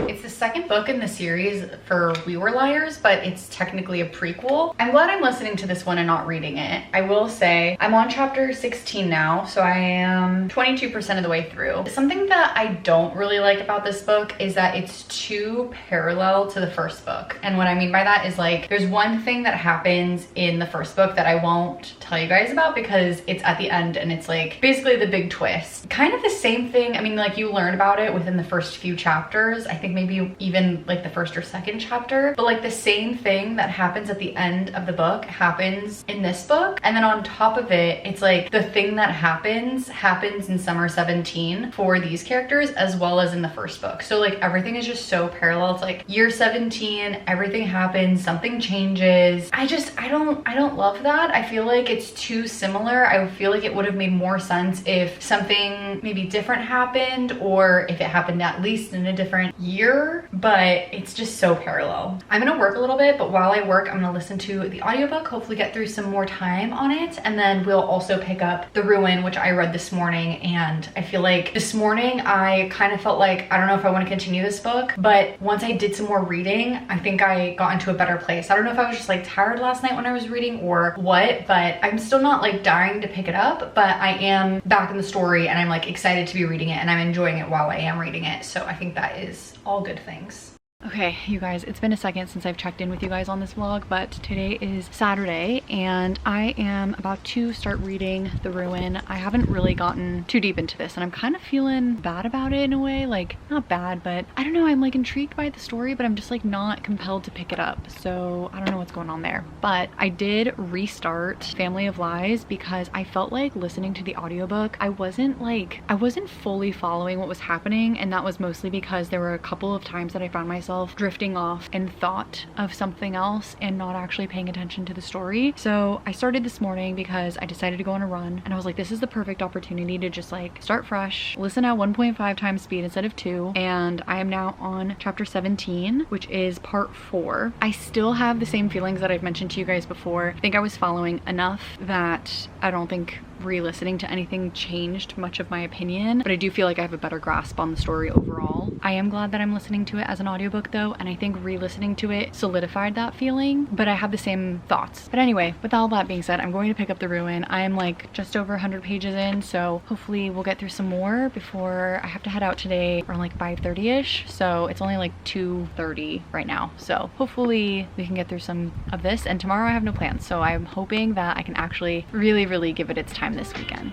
it's the second book in the series for We Were Liars, but it's technically a prequel. I'm glad I'm listening to this one and not reading it. I will say I'm on chapter 16 now, so I am 22% of the way through. Something that I don't really like about this book is that it's too parallel to the first book. And what I mean by that is like, there's one thing that happens in the first book that I won't tell you guys about because it's at the end and it's like basically the big twist. Kind of the same thing. I mean, like you learn about it within the first few chapters. I think maybe even like the first or second chapter, but like the same thing that happens at the end of the book happens in this book. And then on top of it, it's like the thing that happens in Summer 17 for these characters as well as in the first book. So like everything is just so parallel. It's like year 17, everything happens, something changes. I don't love that. I feel like it's too similar. I feel like it would have made more sense if something maybe different happened, or if it happened at least in a different year weirder, but it's just so parallel. I'm gonna work a little bit, but while I work, I'm gonna listen to the audiobook, hopefully get through some more time on it, and then we'll also pick up The Ruin, which I read this morning. And I feel like this morning I kind of felt like, I don't know if I want to continue this book, but once I did some more reading, I think I got into a better place. I don't know if I was just like tired last night when I was reading or what, but I'm still not like dying to pick it up, but I am back in the story and I'm like excited to be reading it, and I'm enjoying it while I am reading it. So I think that is all good things. Okay, you guys, it's been a second since I've checked in with you guys on this vlog, but today is Saturday and I am about to start reading The Ruin. I haven't really gotten too deep into this and I'm kind of feeling bad about it in a way. Like, not bad, but I don't know, I'm like intrigued by the story, but I'm just like not compelled to pick it up. So I don't know what's going on there. But I did restart Family of Lies because I felt like listening to the audiobook, I wasn't fully following what was happening, and that was mostly because there were a couple of times that I found myself drifting off and thought of something else and not actually paying attention to the story. So I started this morning because I decided to go on a run, and I was like, this is the perfect opportunity to just like start fresh, listen at 1.5 times speed instead of 2, and I am now on chapter 17, which is part 4. I still have the same feelings that I've mentioned to you guys before. I think I was following enough that I don't think re-listening to anything changed much of my opinion, but I do feel like I have a better grasp on the story overall. I am glad that I'm listening to it as an audiobook though, and I think re-listening to it solidified that feeling, but I have the same thoughts. But anyway, with all that being said, I'm going to pick up The Ruin. I am like just over 100 pages in, so hopefully we'll get through some more before I have to head out today around like 5:30ish. So it's only like 2:30 right now, so hopefully we can get through some of this, and tomorrow I have no plans, so I'm hoping that I can actually really give it its time this weekend.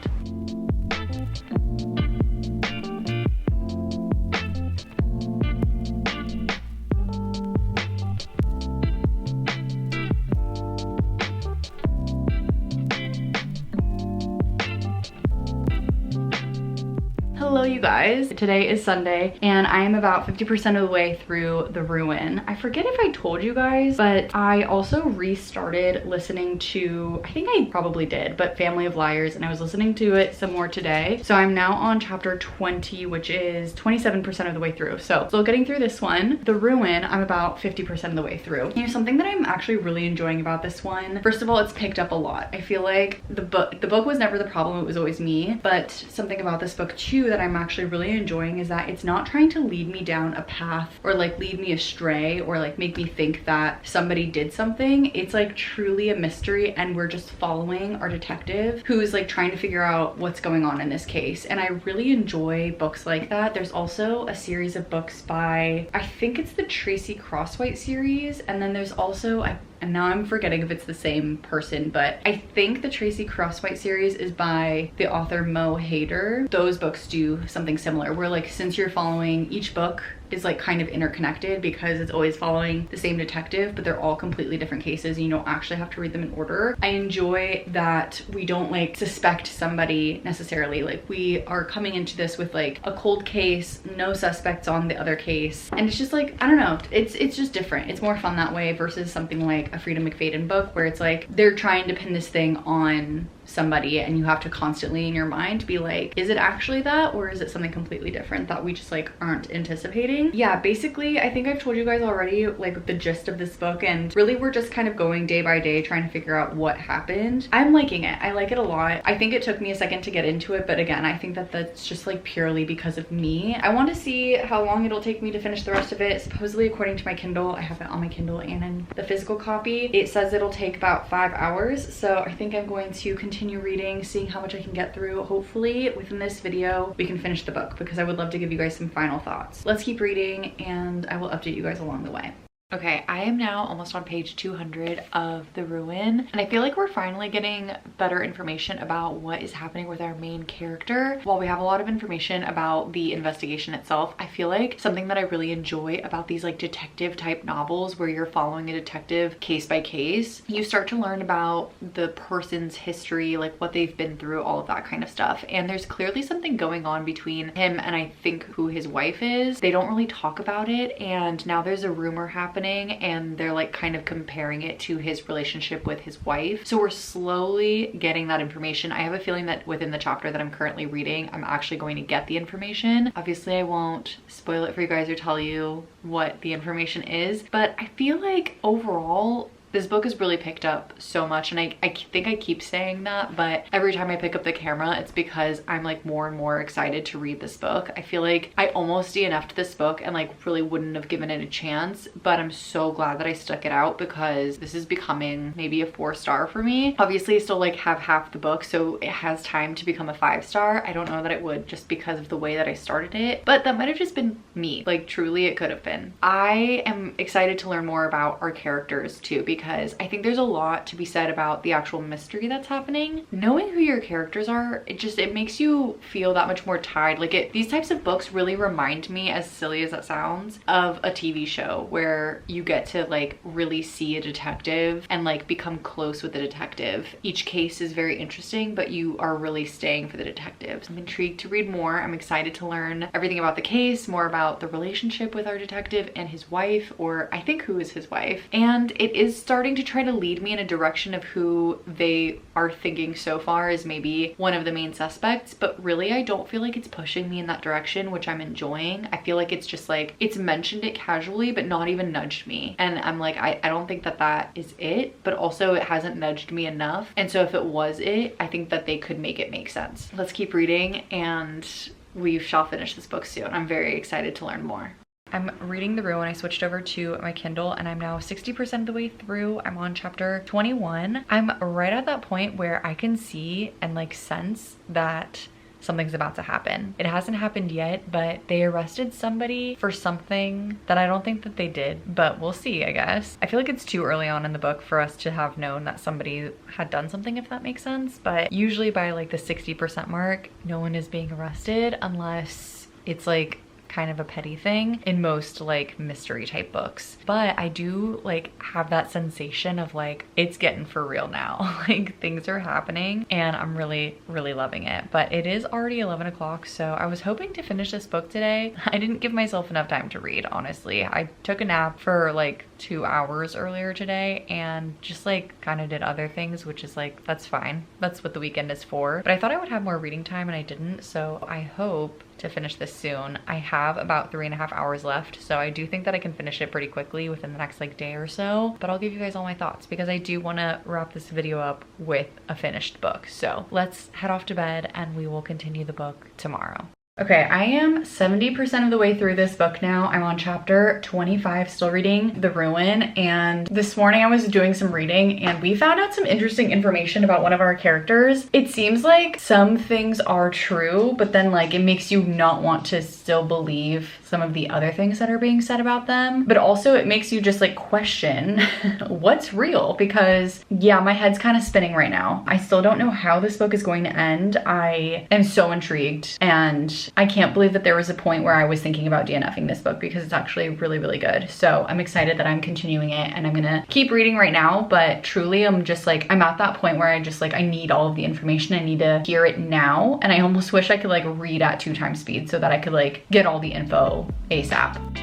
Hello you guys, today is Sunday and I am about 50% of the way through The Ruin. I forget if I told you guys, but I also restarted listening to, I think I probably did, but Family of Liars, and I was listening to it some more today. So I'm now on chapter 20, which is 27% of the way through. So still getting through this one. The Ruin, I'm about 50% of the way through. You know, something that I'm actually really enjoying about this one, first of all, it's picked up a lot. I feel like the book was never the problem, it was always me, but something about this book too that I'm actually really enjoying is that it's not trying to lead me down a path or like lead me astray or like make me think that somebody did something. It's like truly a mystery and we're just following our detective who is like trying to figure out what's going on in this case. And I really enjoy books like that. There's also a series of books by, I think it's the Tracy Crosswhite series, and then there's also, and now I'm forgetting if it's the same person, but I think the Tracy Crosswhite series is by the author Mo Hader. Those books do something similar where like since you're following, each book is like kind of interconnected because it's always following the same detective, but they're all completely different cases and you don't actually have to read them in order. I enjoy that we don't like suspect somebody necessarily. Like we are coming into this with like a cold case, no suspects on the other case, and it's just like, I don't know, it's just different. It's more fun that way versus something like a Freida McFadden book where it's like they're trying to pin this thing on somebody and you have to constantly in your mind be like, is it actually that, or is it something completely different that we just like aren't anticipating? Yeah, basically I think I've told you guys already like the gist of this book, and really we're just kind of going day by day trying to figure out what happened. I'm liking it. I like it a lot. I think it took me a second to get into it, but again, I think that that's just like purely because of me. I want to see how long it'll take me to finish the rest of it. Supposedly according to my Kindle, I have it on my Kindle and in the physical copy, it says it'll take about 5 hours. So I think I'm going to continue reading, seeing how much I can get through. Hopefully within this video we can finish the book because I would love to give you guys some final thoughts. Let's keep reading and I will update you guys along the way. Okay, I am now almost on page 200 of The Ruin, and I feel like we're finally getting better information about what is happening with our main character. While we have a lot of information about the investigation itself, I feel like something that I really enjoy about these like detective type novels where you're following a detective case by case, you start to learn about the person's history, like what they've been through, all of that kind of stuff. And there's clearly something going on between him and I think who his wife is. They don't really talk about it, and now there's a rumor happening happening, and they're like kind of comparing it to his relationship with his wife. So we're slowly getting that information. I have a feeling that within the chapter that I'm currently reading, I'm actually going to get the information. Obviously, I won't spoil it for you guys or tell you what the information is, but I feel like overall, this book has really picked up so much, and I think I keep saying that, but every time I pick up the camera, it's because I'm like more and more excited to read this book. I feel like I almost DNF'd this book and like really wouldn't have given it a chance, but I'm so glad that I stuck it out because this is becoming maybe a 4-star for me. Obviously, I still like have half the book, so it has time to become a 5-star. I don't know that it would just because of the way that I started it, but that might have just been me. Like truly, it could have been. I am excited to learn more about our characters too, because I think there's a lot to be said about the actual mystery that's happening. Knowing who your characters are, it makes you feel that much more tied. Like these types of books really remind me, as silly as that sounds, of a TV show where you get to like really see a detective and like become close with the detective. Each case is very interesting, but you are really staying for the detectives. I'm intrigued to read more. I'm excited to learn everything about the case, more about the relationship with our detective and his wife, or I think who is his wife. And it is starting to try to lead me in a direction of who they are thinking so far is maybe one of the main suspects, but really I don't feel like it's pushing me in that direction, which I'm enjoying. I feel like it's just like, it's mentioned it casually, but not even nudged me. And I'm like, I don't think that that is it, but also it hasn't nudged me enough. And so if it was it, I think that they could make it make sense. Let's keep reading and we shall finish this book soon. I'm very excited to learn more. I'm reading The Ruin. I switched over to my Kindle and I'm now 60% of the way through. I'm on chapter 21. I'm right at that point where I can see and like sense that something's about to happen. It hasn't happened yet, but they arrested somebody for something that I don't think that they did, but we'll see, I guess. I feel like it's too early on in the book for us to have known that somebody had done something, if that makes sense. But usually by like the 60% mark, no one is being arrested unless it's like kind of a petty thing in most like mystery type books. But I do like have that sensation of like, it's getting for real now. Like things are happening and I'm really loving it. But it is already 11 o'clock, so I was hoping to finish this book today. I didn't give myself enough time to read, honestly. I took a nap for like 2 hours earlier today and just like kind of did other things, which is like, that's fine. That's what the weekend is for. But I thought I would have more reading time and I didn't, so I hope to finish this soon. I have about 3.5 hours left, so I do think that I can finish it pretty quickly within the next like day or so, but I'll give you guys all my thoughts because I do want to wrap this video up with a finished book. So let's head off to bed and we will continue the book tomorrow. Okay, I am 70% of the way through this book now. I'm on chapter 25, still reading The Ruin, and this morning I was doing some reading and we found out some interesting information about one of our characters. It seems like some things are true, but then like it makes you not want to still believe some of the other things that are being said about them, but also it makes you just like question what's real, because yeah, my head's kind of spinning right now. I still don't know how this book is going to end. I am so intrigued and I can't believe that there was a point where I was thinking about DNFing this book because it's actually really good. So I'm excited that I'm continuing it and I'm gonna keep reading right now, but truly I'm just like, I'm at that point where I just like, I need all of the information. I need to hear it now. And I almost wish I could like read at 2x speed so that I could like get all the info ASAP.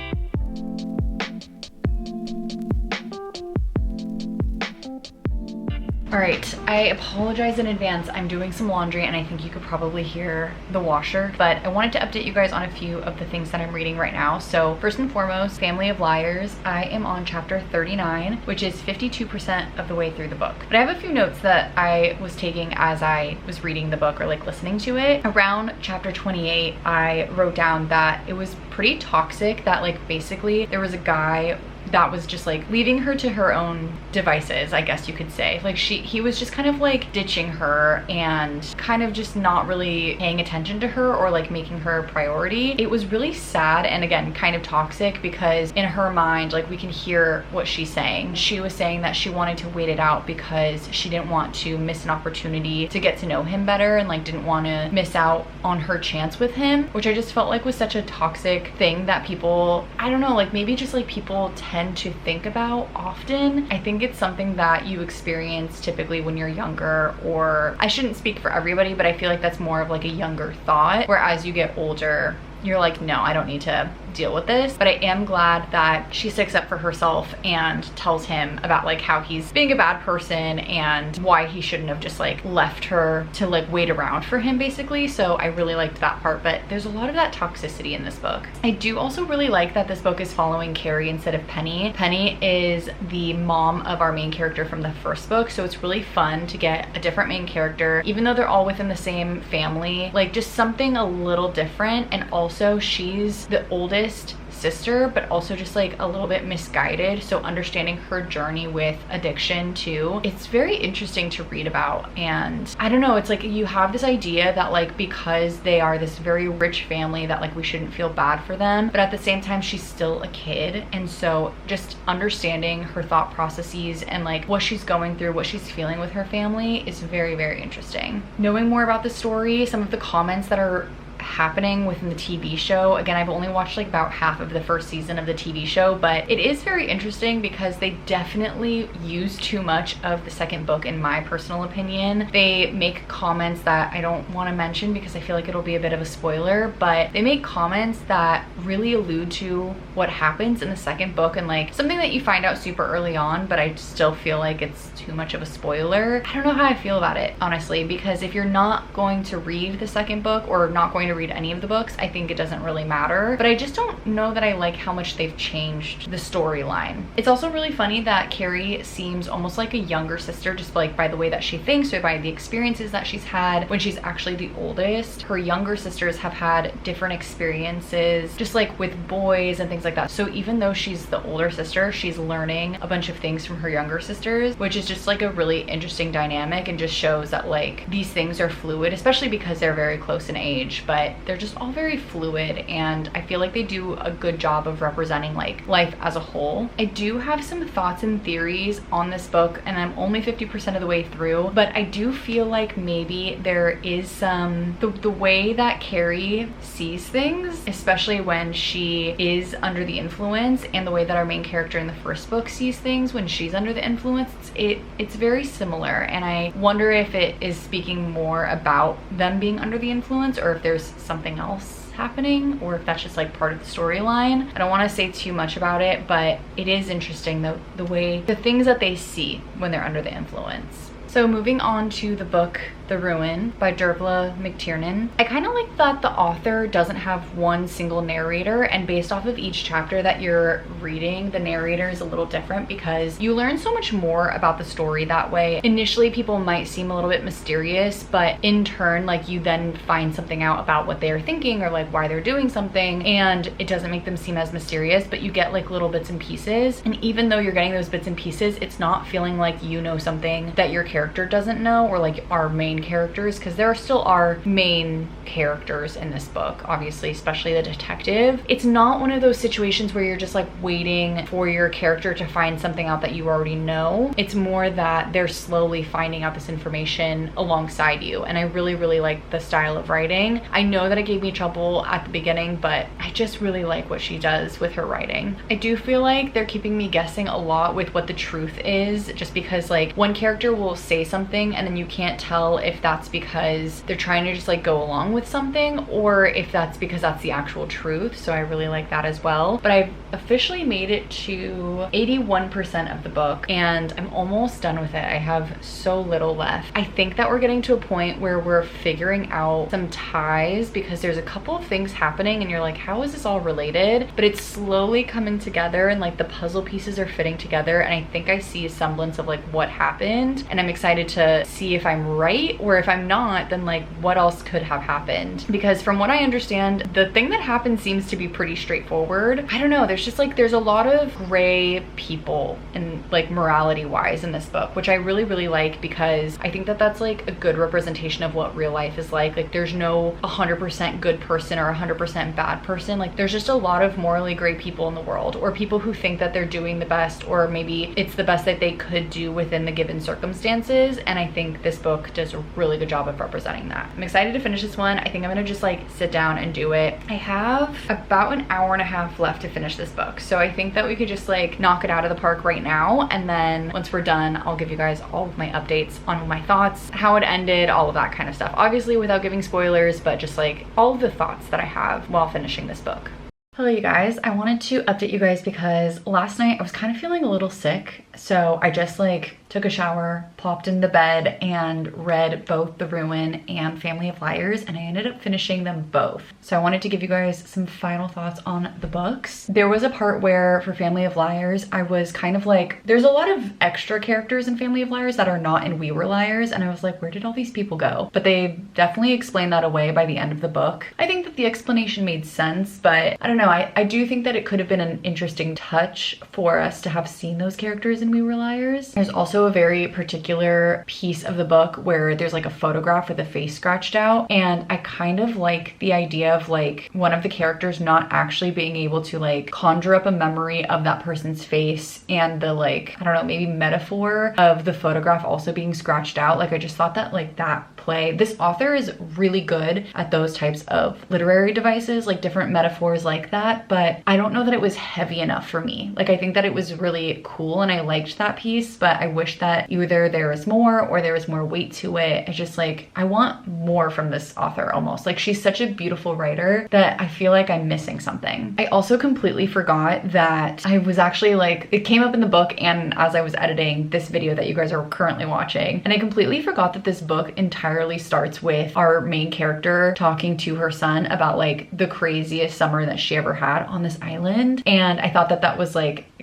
All right, I apologize in advance. I'm doing some laundry and I think you could probably hear the washer, but I wanted to update you guys on a few of the things that I'm reading right now. So first and foremost, Family of Liars. I am on chapter 39, which is 52% of the way through the book. But I have a few notes that I was taking as I was reading the book or like listening to it. Around chapter 28, I wrote down that it was pretty toxic, that like basically there was a guy that was just like leaving her to her own devices, I guess you could say. Like he was just kind of like ditching her and kind of just not really paying attention to her or like making her a priority. It was really sad and again kind of toxic because in her mind, like we can hear what she's saying. She was saying that she wanted to wait it out because she didn't want to miss an opportunity to get to know him better and like didn't want to miss out on her chance with him, which I just felt like was such a toxic thing that people, I don't know, like maybe just like people tend to think about often. I think it's something that you experience typically when you're younger, or I shouldn't speak for everybody, but I feel like that's more of like a younger thought, where as you get older, you're like, no, I don't need to deal with this, but I am glad that she sticks up for herself and tells him about like how he's being a bad person and why he shouldn't have just like left her to like wait around for him basically. So I really liked that part, but there's a lot of that toxicity in this book. I do also really like that this book is following Carrie instead of Penny. Penny is the mom of our main character from the first book, so it's really fun to get a different main character, even though they're all within the same family, like just something a little different. And also she's the oldest sister, but also just like a little bit misguided, so understanding her journey with addiction too, it's very interesting to read about. And I don't know, it's like you have this idea that like because they are this very rich family that like we shouldn't feel bad for them, but at the same time she's still a kid, and so just understanding her thought processes and like what she's going through, what she's feeling with her family is very, very interesting. Knowing more about the story, some of the comments that are happening within the TV show. Again, I've only watched like about half of the first season of the TV show, but it is very interesting because they definitely use too much of the second book in my personal opinion. They make comments that I don't want to mention because I feel like it'll be a bit of a spoiler, but they make comments that really allude to what happens in the second book and like something that you find out super early on, but I still feel like it's too much of a spoiler. I don't know how I feel about it, honestly, because if you're not going to read the second book or not going to read any of the books, I think it doesn't really matter. But I just don't know that I like how much they've changed the storyline. It's also really funny that Carrie seems almost like a younger sister, just like by the way that she thinks or by the experiences that she's had when she's actually the oldest. Her younger sisters have had different experiences, just like with boys and things like that. So even though she's the older sister, she's learning a bunch of things from her younger sisters, which is just like a really interesting dynamic and just shows that like these things are fluid, especially because they're very close in age, but they're just all very fluid, and I feel like they do a good job of representing like life as a whole. I do have some thoughts and theories on this book, and I'm only 50% of the way through, but I do feel like maybe there is some the way that Carrie sees things, especially when she is under the influence, and the way that our main character in the first book sees things when she's under the influence, it's very similar. And I wonder if it is speaking more about them being under the influence, or if there's something else happening, or if that's just like part of the storyline. I don't want to say too much about it, but it is interesting the things that they see when they're under the influence. So moving on to the book The Ruin by Dervla McTiernan. I kind of like that the author doesn't have one single narrator, and based off of each chapter that you're reading, the narrator is a little different because you learn so much more about the story that way. Initially, people might seem a little bit mysterious, but in turn, like you then find something out about what they're thinking or like why they're doing something, and it doesn't make them seem as mysterious, but you get like little bits and pieces. And even though you're getting those bits and pieces, it's not feeling like you know something that your character doesn't know, or like our main characters, because there still are main characters in this book, obviously, especially the detective. It's not one of those situations where you're just like waiting for your character to find something out that you already know. It's more that they're slowly finding out this information alongside you, and I really, really like the style of writing. I know that it gave me trouble at the beginning, but I just really like what she does with her writing. I do feel like they're keeping me guessing a lot with what the truth is, just because like one character will say something and then you can't tell if that's because they're trying to just like go along with something, or if that's because that's the actual truth. So I really like that as well. But I've officially made it to 81% of the book, and I'm almost done with it. I have so little left. I think that we're getting to a point where we're figuring out some ties, because there's a couple of things happening and you're like, how is this all related? But it's slowly coming together, and like the puzzle pieces are fitting together, and I think I see a semblance of like what happened, and I'm excited to see if I'm right, or if I'm not, then like what else could have happened. Because from what I understand, the thing that happened seems to be pretty straightforward. I don't know, there's just like there's a lot of gray people and like morality wise in this book, which I really, really like, because I think that that's like a good representation of what real life is like. Like there's no 100% good person or 100% bad person. Like there's just a lot of morally gray people in the world, or people who think that they're doing the best, or maybe it's the best that they could do within the given circumstances. And I think this book does a really good job of representing that. I'm excited to finish this one. I think I'm gonna just like sit down and do it. I have about an hour and a half left to finish this book, so I think that we could just like knock it out of the park right now, and then once we're done, I'll give you guys all of my updates on my thoughts, how it ended, all of that kind of stuff, obviously without giving spoilers, but just like all of the thoughts that I have while finishing this book. Hello you guys, I wanted to update you guys because last night I was kind of feeling a little sick, so I just took a shower, plopped into bed, and read both The Ruin and Family of Liars, and I ended up finishing them both. So I wanted to give you guys some final thoughts on the books. There was a part where for Family of Liars, I was kind of there's a lot of extra characters in Family of Liars that are not in We Were Liars, and I was like, where did all these people go? But they definitely explained that away by the end of the book. I think that the explanation made sense, but I don't know, I do think that it could have been an interesting touch for us to have seen those characters in We Were Liars. There's also a very particular piece of the book where there's a photograph with a face scratched out, and I kind of like the idea of one of the characters not actually being able to conjure up a memory of that person's face, and the I don't know, maybe metaphor of the photograph also being scratched out. I just thought that that play, this author is really good at those types of literary devices, different metaphors like that, but I don't know that it was heavy enough for me. I think that it was really cool and I liked that piece, but I wish that either there was more or there was more weight to it. I just I want more from this author almost. She's such a beautiful writer that I feel like I'm missing something. I also completely forgot that I was actually it came up in the book and as I was editing this video that you guys are currently watching, and I completely forgot that this book entirely starts with our main character talking to her son about the craziest summer that she ever had on this island. And I thought that that was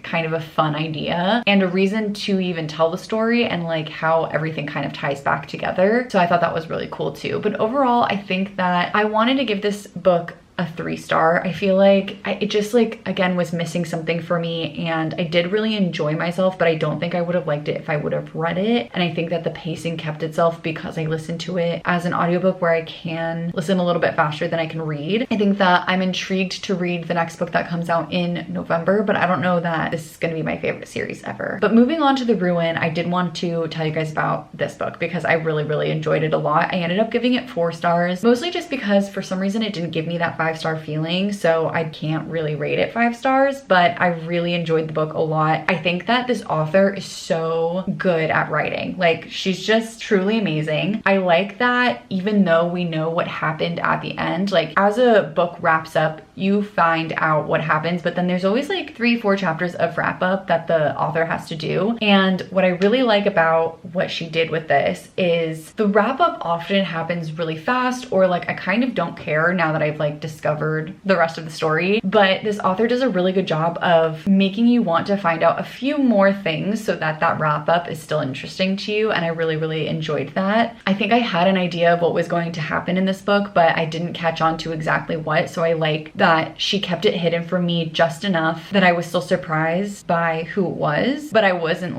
kind of a fun idea and a reason to even tell the story and how everything kind of ties back together. So I thought that was really cool too. But overall, I think that I wanted to give this book a 3-star. I feel it just again was missing something for me, and I did really enjoy myself, but I don't think I would have liked it if I would have read it. And I think that the pacing kept itself because I listened to it as an audiobook where I can listen a little bit faster than I can read. I think that I'm intrigued to read the next book that comes out in November, but I don't know that this is going to be my favorite series ever. But moving on to The Ruin, I did want to tell you guys about this book because I really enjoyed it a lot. I ended up giving it 4 stars, mostly just because for some reason it didn't give me that 5-star feeling, so I can't really rate it 5 stars, but I really enjoyed the book a lot. I think that this author is so good at writing. She's just truly amazing. I like that even though we know what happened at the end, as a book wraps up, you find out what happens, but then there's always 3-4 chapters of wrap up that the author has to do. And what I really like about what she did with this is the wrap up often happens really fast, or I kind of don't care now that I've discovered the rest of the story. But this author does a really good job of making you want to find out a few more things so that that wrap up is still interesting to you, and I really enjoyed that. I think I had an idea of what was going to happen in this book, but I didn't catch on to exactly what, so I like that she kept it hidden from me just enough that I was still surprised by who it was, but I wasn't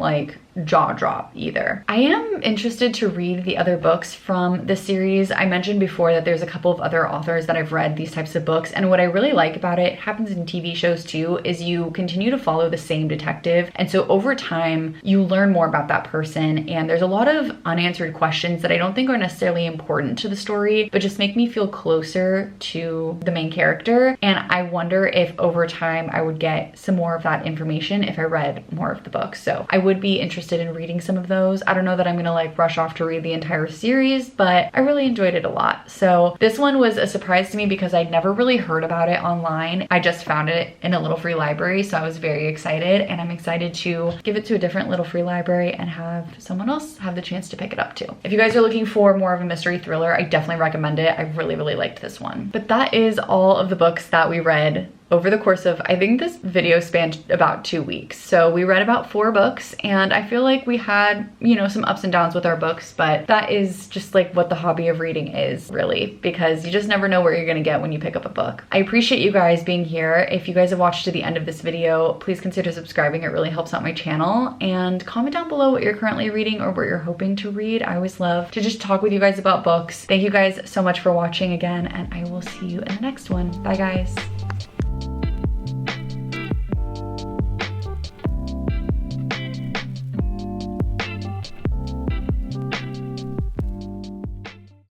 jaw drop either. I am interested to read the other books from the series. I mentioned before that there's a couple of other authors that I've read these types of books, and what I really like about it, happens in TV shows too, is you continue to follow the same detective, and so over time you learn more about that person, and there's a lot of unanswered questions that I don't think are necessarily important to the story, but just make me feel closer to the main character. And I wonder if over time I would get some more of that information if I read more of the books. So I would be interested in reading some of those. I don't know that I'm gonna rush off to read the entire series, but I really enjoyed it a lot. So this one was a surprise to me because I'd never really heard about it online. I just found it in a little free library, so I was very excited, and I'm excited to give it to a different little free library and have someone else have the chance to pick it up too. If you guys are looking for more of a mystery thriller, I definitely recommend it. I really liked this one. But that is all of the books that we read over the course of, I think this video spanned about 2 weeks. So we read about 4 books, and I feel like we had, some ups and downs with our books, but that is just what the hobby of reading is, really, because you just never know what you're gonna get when you pick up a book. I appreciate you guys being here. If you guys have watched to the end of this video, please consider subscribing. It really helps out my channel, and comment down below what you're currently reading or what you're hoping to read. I always love to just talk with you guys about books. Thank you guys so much for watching again, and I will see you in the next one. Bye guys.